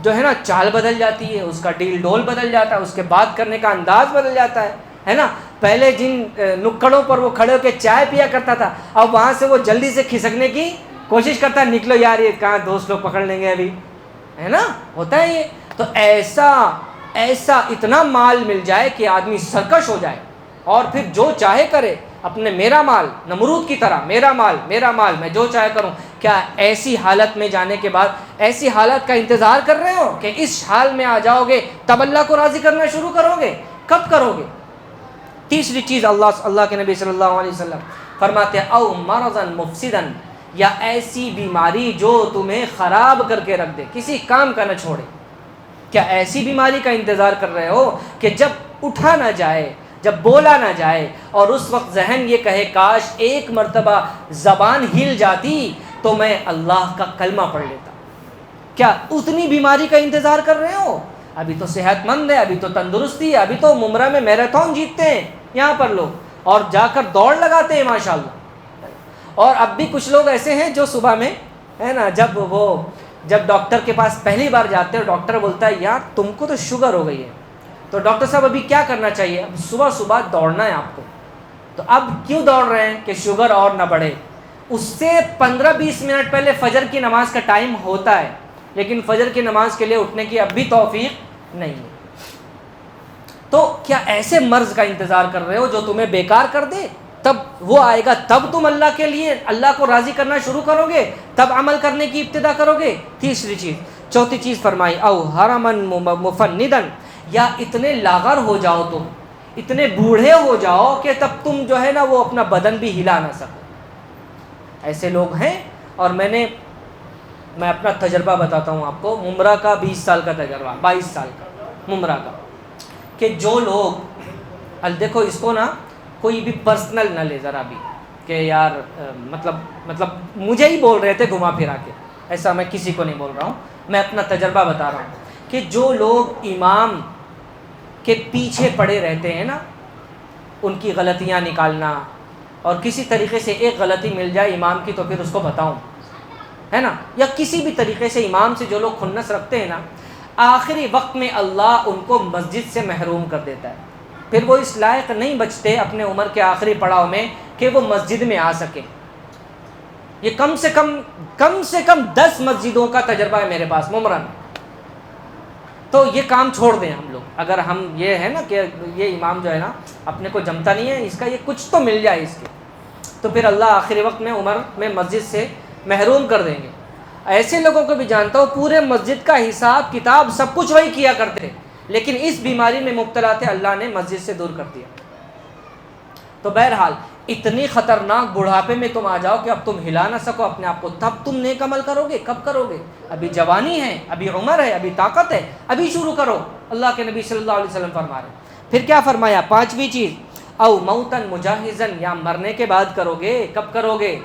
جو ہے نا چال بدل جاتی ہے، اس کا ڈیل ڈول بدل جاتا ہے، اس کے بات کرنے کا انداز بدل جاتا ہے نا. پہلے جن نکڑوں پر وہ کھڑے ہو کے چائے پیا کرتا تھا، اب وہاں سے وہ جلدی سے کھسکنے کی کوشش کرتا ہے، نکلو یار یہ کہاں دوست لوگ پکڑ لیں گے ابھی، ہے نا. ہوتا ہے یہ. تو ایسا اتنا مال مل جائے کہ آدمی سرکش ہو جائے اور پھر جو چاہے کرے. اپنے میرا مال، نمرود کی طرح میرا مال میں جو چاہے کروں. کیا ایسی حالت میں جانے کے بعد ایسی حالت کا انتظار کر رہے ہو کہ اس حال میں آ جاؤ گے تب اللہ کو راضی کرنا شروع کرو گے؟ کب کرو گے؟ تیسری چیز اللہ کے نبی صلی اللہ علیہ وسلم فرماتے ہیں او مرضا مفسدا، یا ایسی بیماری جو تمہیں خراب کر کے رکھ دے، کسی کام کا نہ چھوڑے. کیا ایسی بیماری کا انتظار کر رہے ہو کہ جب اٹھا نہ جائے، جب بولا نہ جائے، اور اس وقت ذہن یہ کہے کاش ایک مرتبہ زبان ہل جاتی تو میں اللہ کا کلمہ پڑھ لیتا۔ کیا اتنی بیماری کا انتظار کر رہے ہو؟ ابھی تو صحت مند ہے، ابھی تو تندرستی ہے، ابھی تو ممرہ میں میراتھن جیتتے ہیں یہاں پر لوگ، اور جا کر دوڑ لگاتے ہیں ماشاءاللہ۔ اور اب بھی کچھ لوگ ایسے ہیں جو صبح میں ہے نا، جب ڈاکٹر کے پاس پہلی بار جاتے ہیں، ڈاکٹر بولتا ہے یار تم کو تو شوگر ہو گئی ہے، تو ڈاکٹر صاحب ابھی کیا کرنا چاہیے؟ اب صبح صبح دوڑنا ہے آپ کو۔ تو اب کیوں دوڑ رہے ہیں؟ کہ شوگر اور نہ بڑھے۔ اس سے 15-20 منٹ پہلے فجر کی نماز کا ٹائم ہوتا ہے، لیکن فجر کی نماز کے لیے اٹھنے کی اب بھی توفیق نہیں ہے۔ تو کیا ایسے مرض کا انتظار کر رہے ہو جو تمہیں بیکار کر دے؟ تب وہ آئے گا، تب تم اللہ کے لیے اللہ کو راضی کرنا شروع کرو گے، تب عمل کرنے کی ابتدا کرو گے۔ تیسری چیز، چوتھی چیز فرمائی، او حرمن مفندن، یا اتنے لاغر ہو جاؤ، تم اتنے بوڑھے ہو جاؤ کہ تب تم جو ہے نا وہ اپنا بدن بھی ہلا نہ سکو۔ ایسے لوگ ہیں، اور میں اپنا تجربہ بتاتا ہوں آپ کو، عمرہ کا 20 سال کا تجربہ، 22 سال کا عمرہ کا، کہ جو لوگ دیکھو اس کو نا کوئی بھی پرسنل نہ لے ذرا بھی، کہ یار مطلب مجھے ہی بول رہے تھے گھما پھرا کے، ایسا میں کسی کو نہیں بول رہا ہوں، میں اپنا تجربہ بتا رہا ہوں کہ جو لوگ امام کے پیچھے پڑے رہتے ہیں نا، ان کی غلطیاں نکالنا، اور کسی طریقے سے ایک غلطی مل جائے امام کی تو پھر اس کو بتاؤں، ہے نا، یا کسی بھی طریقے سے امام سے جو لوگ خنث رکھتے ہیں نا، آخری وقت میں اللہ ان کو مسجد سے محروم کر دیتا ہے، پھر وہ اس لائق نہیں بچتے اپنے عمر کے آخری پڑاؤ میں کہ وہ مسجد میں آ سکے۔ یہ کم سے کم 10 مسجدوں کا تجربہ ہے میرے پاس عمرہ میں۔ تو یہ کام چھوڑ دیں ہم لوگ، اگر ہم یہ ہے نا کہ یہ امام جو ہے نا اپنے کو جمتا نہیں ہے، اس کا یہ کچھ تو مل جائے اس کے، تو پھر اللہ آخری وقت میں عمر میں مسجد سے محروم کر دیں گے۔ ایسے لوگوں کو بھی جانتا ہوں پورے مسجد کا حساب کتاب سب کچھ وہی کیا کرتے تھے، لیکن اس بیماری میں مبتلا تھے، اللہ نے مسجد سے دور کر دیا۔ تو بہرحال اتنی خطرناک بڑھاپے میں تم آ جاؤ کہ اب تم ہلا نہ سکو اپنے آپ کو، تب تم نیک عمل کرو گے؟ کب کرو گے؟ ابھی جوانی ہے، ابھی عمر ہے، ابھی طاقت ہے، ابھی شروع کرو۔ اللہ کے نبی صلی اللہ علیہ وسلم فرما رہے ہیں۔ پھر کیا فرمایا؟ 5ویں چیز، او موتن مجاہزن، یا مرنے کے بعد کرو گے؟ کب کرو گے؟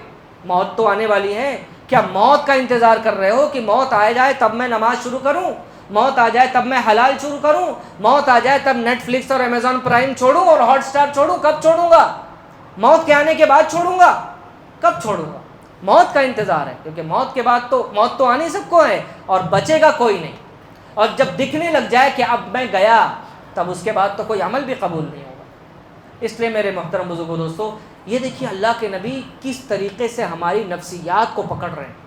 موت تو آنے والی ہے، کیا موت کا انتظار کر رہے ہو کہ موت آ جائے تب میں نماز شروع کروں، موت آ جائے تب میں حلال شروع کروں، موت آ جائے تب نیٹ فلکس اور امیزون پرائم چھوڑوں اور ہاٹ سٹار چھوڑوں؟ کب چھوڑوں گا؟ موت کے آنے کے بعد چھوڑوں گا؟ کب چھوڑوں گا؟ موت کا انتظار ہے، کیونکہ موت کے بعد تو موت تو آنے سب کو ہے اور بچے گا کوئی نہیں، اور جب دکھنے لگ جائے کہ اب میں گیا، تب اس کے بعد تو کوئی عمل بھی قبول نہیں ہوگا۔ اس لیے میرے محترم بزرگوں دوستو، یہ دیکھیے اللہ کے نبی کس طریقے سے ہماری نفسیات کو پکڑ رہے ہیں،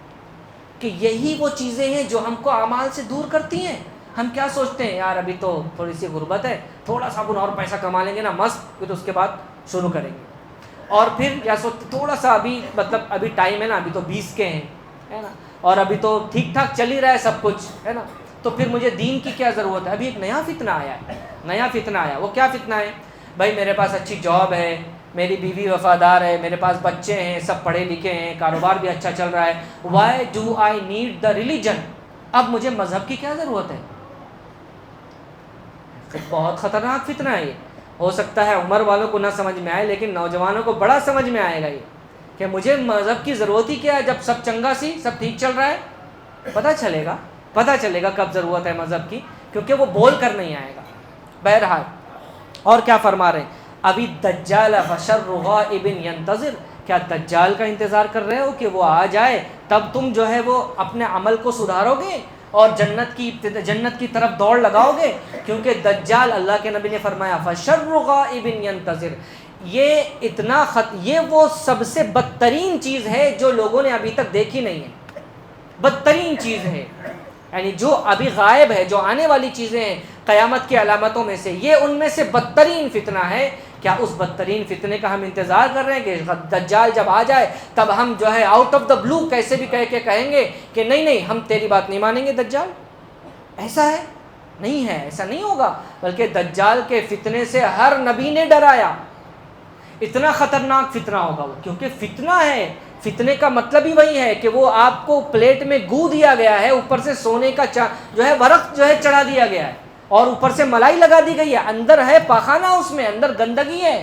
کہ یہی وہ چیزیں ہیں جو ہم کو اعمال سے دور کرتی ہیں۔ ہم کیا سوچتے ہیں؟ یار ابھی تو تھوڑی سی غربت ہے، تھوڑا سا اپن اور پیسہ کما لیں گے نا مست، پھر اس کے بعد شروع کریں گے، اور پھر یا سوچتے تھوڑا سا ابھی ٹائم ہے نا، ابھی تو 20 کے ہیں، ہے نا، اور ابھی تو ٹھیک ٹھاک چل ہی رہا ہے سب کچھ، ہے نا، تو پھر مجھے دین کی کیا ضرورت ہے؟ ابھی ایک نیا فتنہ آیا، وہ کیا فتنہ ہے؟ بھائی میرے پاس اچھی جاب ہے، میری بیوی وفادار ہے، میرے پاس بچے ہیں، سب پڑھے لکھے ہیں، کاروبار بھی اچھا چل رہا ہے، why do I need the religion? اب مجھے مذہب کی کیا ضرورت ہے؟ بہت خطرناک فتنہ ہے یہ۔ ہو سکتا ہے عمر والوں کو نہ سمجھ میں آئے، لیکن نوجوانوں کو بڑا سمجھ میں آئے گا یہ، کہ مجھے مذہب کی ضرورت ہی کیا ہے، جب سب چنگا سی سب ٹھیک چل رہا ہے۔ پتہ چلے گا کب ضرورت ہے مذہب کی، کیونکہ وہ بول کر نہیں آئے گا۔ بہرحال اور کیا فرما رہے ہیں؟ ابھی دجال فشر غائب ینتظر، کیا دجال کا انتظار کر رہے ہو کہ وہ آ جائے تب تم جو ہے وہ اپنے عمل کو سدھارو گے اور جنت کی طرف دوڑ لگاؤ گے؟ کیونکہ دجال، اللہ کے نبی نے فرمایا فشر غائب ینتظر، یہ وہ سب سے بدترین چیز ہے جو لوگوں نے ابھی تک دیکھی نہیں ہے، بدترین چیز ہے، یعنی جو ابھی غائب ہے، جو آنے والی چیزیں ہیں قیامت کی علامتوں میں سے، یہ ان میں سے بدترین فتنہ ہے۔ کیا اس بدترین فتنے کا ہم انتظار کر رہے ہیں کہ دجال جب آ جائے تب ہم جو ہے آؤٹ آف دا بلو کیسے بھی کہہ کے کہیں گے کہ نہیں ہم تیری بات نہیں مانیں گے دجال؟ ایسا ہے؟ نہیں ہے، ایسا نہیں ہوگا، بلکہ دجال کے فتنے سے ہر نبی نے ڈرایا۔ اتنا خطرناک فتنہ ہوگا وہ، کیونکہ فتنہ ہے، فتنے کا مطلب ہی وہی ہے کہ وہ آپ کو پلیٹ میں گو دیا گیا ہے، اوپر سے سونے کا جو ہے ورق جو ہے چڑھا دیا گیا ہے، اور اوپر سے ملائی لگا دی گئی ہے، اندر ہے پاخانہ، اس میں اندر گندگی ہے.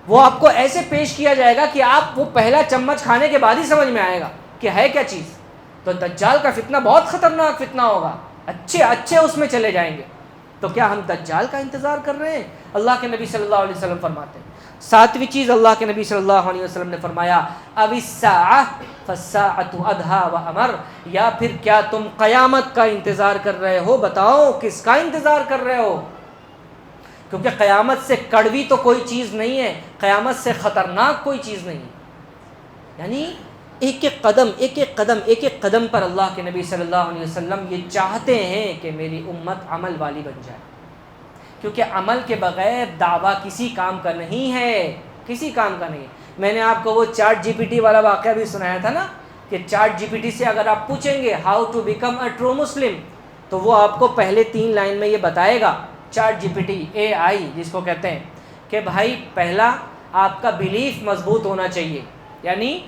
وہ آپ کو ایسے پیش کیا جائے گا کہ آپ وہ پہلا چمچ کھانے کے بعد ہی سمجھ میں آئے گا کہ ہے کیا چیز. تو دجال کا فتنہ بہت خطرناک فتنہ ہوگا، اچھے اس میں چلے جائیں گے. تو کیا ہم دجال کا انتظار کر رہے ہیں؟ اللہ کے نبی صلی اللہ علیہ وسلم فرماتے ہیں. 7ویں چیز اللہ کے نبی صلی اللہ علیہ وسلم نے فرمایا اب الساعۃ فالساعۃ ادھیٰ وامر، یا پھر کیا تم قیامت کا انتظار کر رہے ہو؟ بتاؤ کس کا انتظار کر رہے ہو؟ کیونکہ قیامت سے کڑوی تو کوئی چیز نہیں ہے، قیامت سے خطرناک کوئی چیز نہیں ہے. یعنی ایک ایک قدم پر اللہ کے نبی صلی اللہ علیہ وسلم یہ چاہتے ہیں کہ میری امت عمل والی بن جائے، کیونکہ عمل کے بغیر دعویٰ کسی کام کا نہیں ہے، کسی کام کا نہیں. میں نے آپ کو وہ چیٹ جی پی ٹی والا واقعہ بھی سنایا تھا نا، کہ چیٹ جی پی ٹی سے اگر آپ پوچھیں گے how to become a true Muslim, تو وہ آپ کو پہلے 3 لائن میں یہ بتائے گا. Chat G P T A آئی جس کو کہتے ہیں، کہ بھائی پہلا آپ کا بلیف مضبوط ہونا چاہیے، یعنی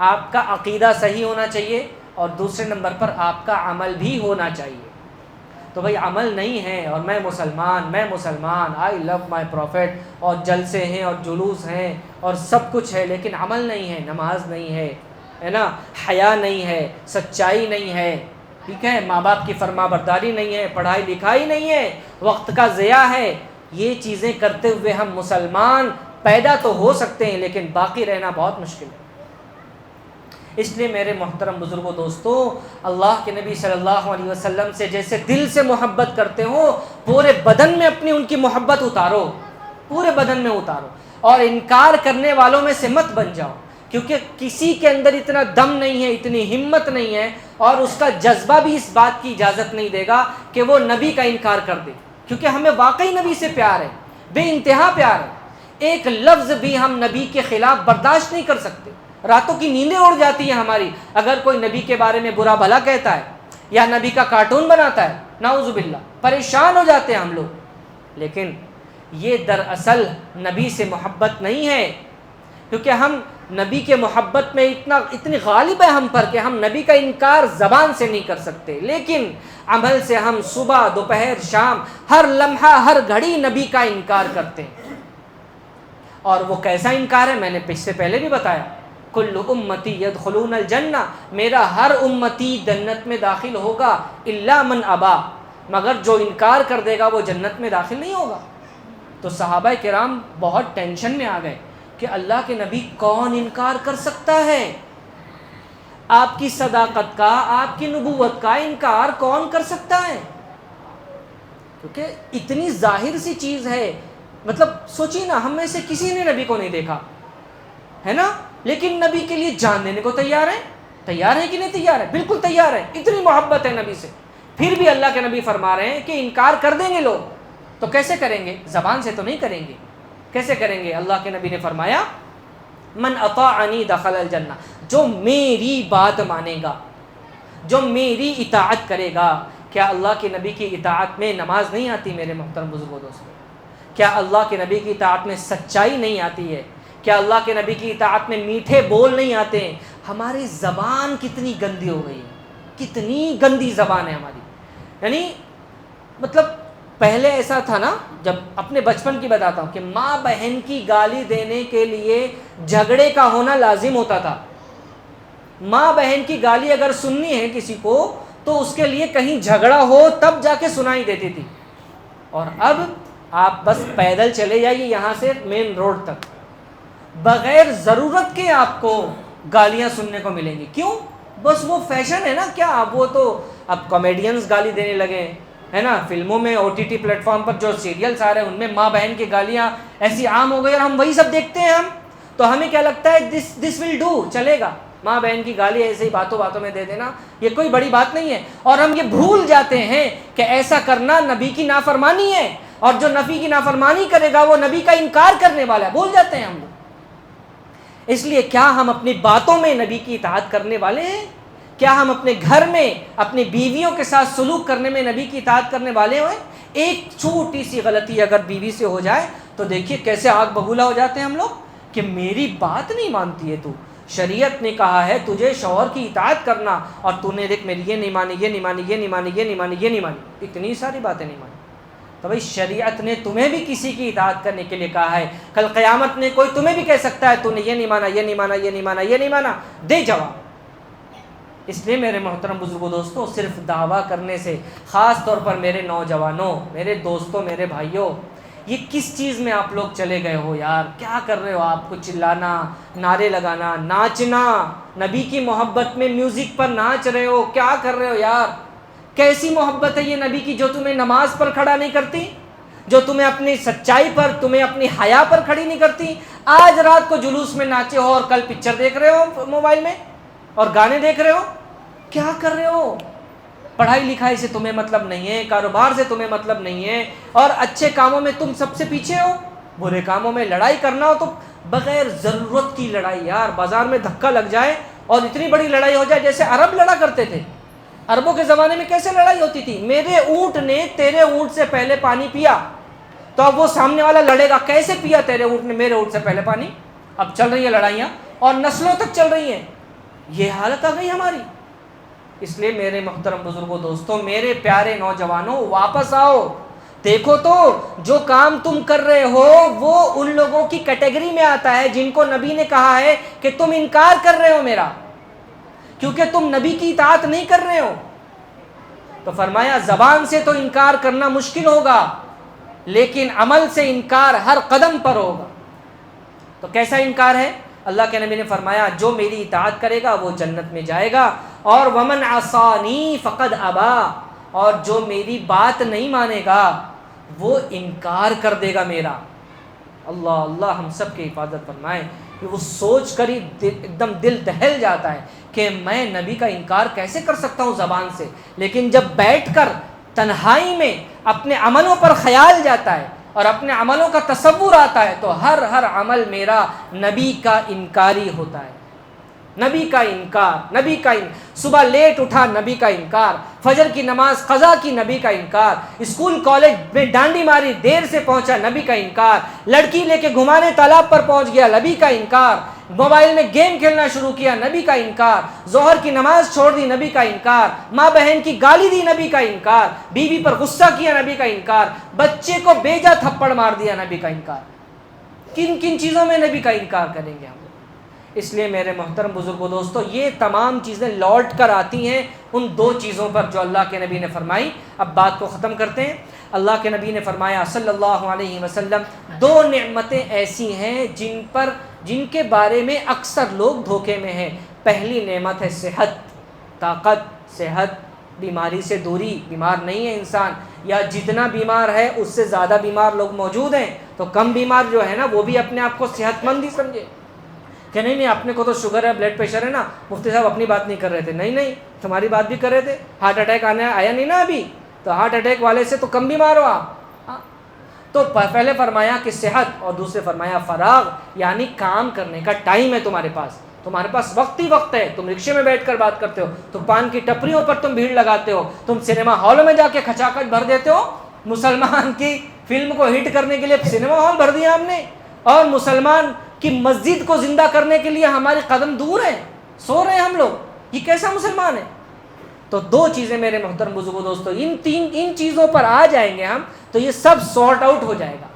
آپ کا عقیدہ صحیح ہونا چاہیے، اور دوسرے نمبر پر آپ کا عمل بھی ہونا چاہیے. تو بھائی عمل نہیں ہے اور میں مسلمان آئی لو مائی پروفٹ، اور جلسے ہیں اور جلوس ہیں اور سب کچھ ہے، لیکن عمل نہیں ہے، نماز نہیں ہے نا، حیا نہیں ہے، سچائی نہیں ہے، ٹھیک ہے، ماں باپ کی فرما برداری نہیں ہے، پڑھائی لکھائی نہیں ہے، وقت کا ضیاع ہے. یہ چیزیں کرتے ہوئے ہم مسلمان پیدا تو ہو سکتے ہیں لیکن باقی رہنا بہت مشکل ہے. اس لیے میرے محترم بزرگوں دوستوں، اللہ کے نبی صلی اللہ علیہ وسلم سے جیسے دل سے محبت کرتے ہو، پورے بدن میں اپنی ان کی محبت اتارو، پورے بدن میں اتارو، اور انکار کرنے والوں میں سے مت بن جاؤ، کیونکہ کسی کے اندر اتنا دم نہیں ہے، اتنی ہمت نہیں ہے، اور اس کا جذبہ بھی اس بات کی اجازت نہیں دے گا کہ وہ نبی کا انکار کر دے. کیونکہ ہمیں واقعی نبی سے پیار ہے، بے انتہا پیار ہے. ایک لفظ بھی ہم نبی کے خلاف برداشت نہیں کر سکتے. راتوں کی نیندیں اڑ جاتی ہیں ہماری اگر کوئی نبی کے بارے میں برا بھلا کہتا ہے یا نبی کا کارٹون بناتا ہے، نعوذ باللہ، پریشان ہو جاتے ہیں ہم لوگ. لیکن یہ دراصل نبی سے محبت نہیں ہے، کیونکہ ہم نبی کے محبت میں اتنی غالب ہے ہم پر کہ ہم نبی کا انکار زبان سے نہیں کر سکتے، لیکن عمل سے ہم صبح دوپہر شام ہر لمحہ ہر گھڑی نبی کا انکار کرتے ہیں. اور وہ کیسا انکار ہے؟ میں نے اس سے پہلے بھی بتایا، کل امتی یدخلون الجنہ، میرا ہر امتی جنت میں داخل ہوگا، الا من ابا، مگر جو انکار کر دے گا وہ جنت میں داخل نہیں ہوگا. تو صحابہ کرام بہت ٹینشن میں آ گئے کہ اللہ کے نبی کون انکار کر سکتا ہے؟ آپ کی صداقت کا، آپ کی نبوت کا انکار کون کر سکتا ہے؟ کیونکہ اتنی ظاہر سی چیز ہے. مطلب سوچیے نا، ہم میں سے کسی نے نبی کو نہیں دیکھا ہے نا، لیکن نبی کے لیے جان دینے کو تیار ہے کہ نہیں تیار ہے؟ بالکل تیار ہے، اتنی محبت ہے نبی سے. پھر بھی اللہ کے نبی فرما رہے ہیں کہ انکار کر دیں گے لوگ، تو کیسے کریں گے؟ زبان سے تو نہیں کریں گے، کیسے کریں گے؟ اللہ کے نبی نے فرمایا من اطاعنی دخل الجنہ، جو میری بات مانے گا، جو میری اطاعت کرے گا. کیا اللہ کے نبی کی اطاعت میں نماز نہیں آتی میرے محترم بزرگوں دوستوں؟ کیا اللہ کے نبی کی اطاعت میں سچائی نہیں آتی ہے؟ کیا اللہ کے نبی کی اطاعت میں میٹھے بول نہیں آتے ہیں؟ ہماری زبان کتنی گندی ہو گئی ہے، کتنی گندی زبان ہے ہماری. یعنی مطلب پہلے ایسا تھا نا، جب اپنے بچپن کی بتاتا ہوں، کہ ماں بہن کی گالی دینے کے لیے جھگڑے کا ہونا لازم ہوتا تھا. ماں بہن کی گالی اگر سننی ہے کسی کو تو اس کے لیے کہیں جھگڑا ہو تب جا کے سنائی دیتی تھی. اور اب آپ بس پیدل چلے جائیے یہاں سے مین روڈ تک، بغیر ضرورت کے آپ کو گالیاں سننے کو ملیں گی. کیوں؟ بس وہ فیشن ہے نا. کیا وہ تو اب کامیڈینز گالی دینے لگے ہے نا، فلموں میں O T T platform پر جو سیریلس آ رہے ہیں ان میں ماں بہن کی گالیاں ایسی عام ہو گئی، اور ہم وہی سب دیکھتے ہیں. ہم تو ہمیں کیا لگتا ہے دس ول ڈو، چلے گا. ماں بہن کی گالی ایسے ہی باتوں میں دے دینا، یہ کوئی بڑی بات نہیں ہے. اور ہم یہ بھول جاتے ہیں کہ ایسا کرنا نبی کی نافرمانی ہے، اور جو نبی کی نافرمانی کرے گا وہ نبی کا انکار کرنے والا ہے. بھول جاتے ہیں ہم لوگ. اس لیے کیا ہم اپنی باتوں میں نبی کی اطاعت کرنے والے ہیں؟ کیا ہم اپنے گھر میں اپنی بیویوں کے ساتھ سلوک کرنے میں نبی کی اطاعت کرنے والے ہوئے؟ ایک چھوٹی سی غلطی اگر بیوی سے ہو جائے تو دیکھیے کیسے آگ بگولا ہو جاتے ہیں ہم لوگ، کہ میری بات نہیں مانتی ہے تو، شریعت نے کہا ہے تجھے شوہر کی اطاعت کرنا، اور تو نے دیکھ میری یہ نہیں مانی، یہ نہیں مانی، یہ نہیں مانی، یہ نہیں مانی، یہ نہیں مانی، اتنی ساری باتیں نہیں مانی۔ تو بھائی شریعت نے تمہیں بھی کسی کی اطاعت کرنے کے لیے کہا ہے، کل قیامت میں کوئی تمہیں بھی کہہ سکتا ہے تو نے یہ نہیں مانا، یہ نہیں مانا، یہ نہیں مانا، یہ نہیں مانا، دے جواب۔ اس لیے میرے محترم بزرگوں دوستوں، صرف دعویٰ کرنے سے، خاص طور پر میرے نوجوانوں، میرے دوستوں، میرے بھائیوں، یہ کس چیز میں آپ لوگ چلے گئے ہو یار؟ کیا کر رہے ہو آپ کو؟ چلانا، نعرے لگانا، ناچنا، نبی کی محبت میں میوزک پر ناچ رہے ہو، کیا کر رہے ہو یار؟ کیسی محبت ہے یہ نبی کی جو تمہیں نماز پر کھڑا نہیں کرتی، جو تمہیں اپنی سچائی پر، تمہیں اپنی حیا پر کھڑی نہیں کرتی؟ آج رات کو جلوس میں ناچے ہو اور کل پکچر دیکھ رہے ہو موبائل میں اور گانے دیکھ رہے ہو، کیا کر رہے ہو؟ پڑھائی لکھائی سے تمہیں مطلب نہیں ہے، کاروبار سے تمہیں مطلب نہیں ہے، اور اچھے کاموں میں تم سب سے پیچھے ہو، برے کاموں میں لڑائی کرنا ہو تو بغیر ضرورت کی لڑائی یار، بازار میں دھکا لگ جائے اور اتنی بڑی لڑائی ہو جائے جیسے عرب لڑا کرتے تھے۔ عربوں کے زمانے میں کیسے لڑائی ہوتی تھی؟ میرے اونٹ نے تیرے اونٹ سے پہلے پانی پیا، تو اب وہ سامنے والا لڑے گا، کیسے پیا تیرے اونٹ نے میرے اونٹ سے پہلے پانی؟ اب چل رہی ہیں لڑائیاں اور نسلوں تک چل رہی ہیں، یہ حالت آ گئی ہماری۔ اس لیے میرے محترم بزرگوں دوستوں، میرے پیارے نوجوانوں، واپس آؤ، دیکھو تو جو کام تم کر رہے ہو وہ ان لوگوں کی کیٹیگری میں آتا ہے جن کو نبی نے کہا ہے کہ تم انکار کر رہے ہو میرا، کیونکہ تم نبی کی اطاعت نہیں کر رہے ہو۔ تو فرمایا زبان سے تو انکار کرنا مشکل ہوگا، لیکن عمل سے انکار ہر قدم پر ہوگا۔ تو کیسا انکار ہے؟ اللہ کے نبی نے فرمایا جو میری اطاعت کرے گا وہ جنت میں جائے گا، اور ومن عصانی فقد ابا، اور جو میری بات نہیں مانے گا وہ انکار کر دے گا میرا۔ اللہ اللہ ہم سب کی حفاظت فرمائے کہ وہ سوچ کر ہی ایک دم دل دہل جاتا ہے کہ میں نبی کا انکار کیسے کر سکتا ہوں زبان سے، لیکن جب بیٹھ کر تنہائی میں اپنے عملوں پر خیال جاتا ہے اور اپنے عملوں کا تصور آتا ہے تو ہر عمل میرا نبی کا انکاری ہوتا ہے۔ نبی کا انکار، صبح لیٹ اٹھا نبی کا انکار، فجر کی نماز قضا کی نبی کا انکار، اسکول کالج میں ڈانڈی ماری دیر سے پہنچا نبی کا انکار، لڑکی لے کے گھمانے تالاب پر پہنچ گیا نبی کا انکار، موبائل میں گیم کھیلنا شروع کیا نبی کا انکار، ظہر کی نماز چھوڑ دی نبی کا انکار، ماں بہن کی گالی دی نبی کا انکار، بیوی پر غصہ کیا نبی کا انکار، بچے کو بیجا تھپڑ مار دیا نبی کا انکار۔ کن کن چیزوں میں نبی کا انکار کریں گے ہم؟ اس لیے میرے محترم بزرگوں دوستو، یہ تمام چیزیں لوٹ کر آتی ہیں ان دو چیزوں پر جو اللہ کے نبی نے فرمائی۔ اب بات کو ختم کرتے ہیں۔ اللہ کے نبی نے فرمایا صلی اللہ علیہ وسلم، دو نعمتیں ایسی ہیں جن کے بارے میں اکثر لوگ دھوکے میں ہیں۔ پہلی نعمت ہے صحت، طاقت، صحت، بیماری سے دوری، بیمار نہیں ہے انسان، یا جتنا بیمار ہے اس سے زیادہ بیمار لوگ موجود ہیں، تو کم بیمار جو ہے نا وہ بھی اپنے آپ کو صحت مند ہی سمجھے کہ نہیں اپنے کو تو شوگر ہے، بلڈ پریشر ہے نا۔ مفتی صاحب اپنی بات نہیں کر رہے تھے، نہیں تمہاری بات بھی کر رہے تھے، ہارٹ اٹیک آیا نہیں نا ابھی، تو ہارٹ اٹیک والے سے تو کم بیمار ہو آپ۔ تو پہلے فرمایا کہ صحت، اور دوسرے فرمایا فراغ، یعنی کام کرنے کا ٹائم ہے تمہارے پاس وقت ہی وقت ہے۔ تم رکشے میں بیٹھ کر بات کرتے ہو، تم پان کی ٹپریوں پر تم بھیڑ لگاتے ہو، تم سنیما ہالوں میں جا کے کھچاکھچ بھر دیتے ہو۔ مسلمان کی فلم کو ہٹ کرنے کے لیے سنیما ہال بھر دیا ہم نے، اور مسلمان کی مسجد کو زندہ کرنے کے لیے ہمارے قدم دور ہیں، سو رہے ہیں ہم لوگ۔ یہ کیسا مسلمان ہے؟ تو دو چیزیں میرے محترم بزرگوں دوستو، ان چیزوں پر آ جائیں گے ہم تو یہ سب سارٹ آؤٹ ہو جائے گا۔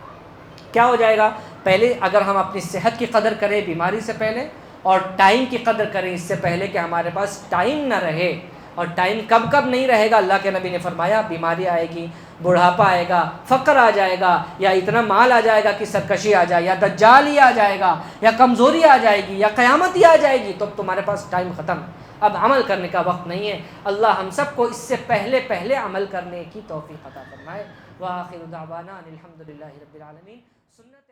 کیا ہو جائے گا؟ پہلے اگر ہم اپنی صحت کی قدر کریں بیماری سے پہلے، اور ٹائم کی قدر کریں اس سے پہلے کہ ہمارے پاس ٹائم نہ رہے۔ اور ٹائم کب نہیں رہے گا؟ اللہ کے نبی نے فرمایا بیماری آئے گی، بڑھاپا آئے گا، فقر آ جائے گا، یا اتنا مال آ جائے گا کہ سرکشی آ جائے، یا دجال ہی آ جائے گا، یا کمزوری آ جائے گی، یا قیامت ہی آ جائے گی، تو اب تمہارے پاس ٹائم ختم، اب عمل کرنے کا وقت نہیں ہے۔ اللہ ہم سب کو اس سے پہلے عمل کرنے کی توفیق عطا فرمائے۔ وآخر دعوانا الحمدللہ رب العالمین۔ سنت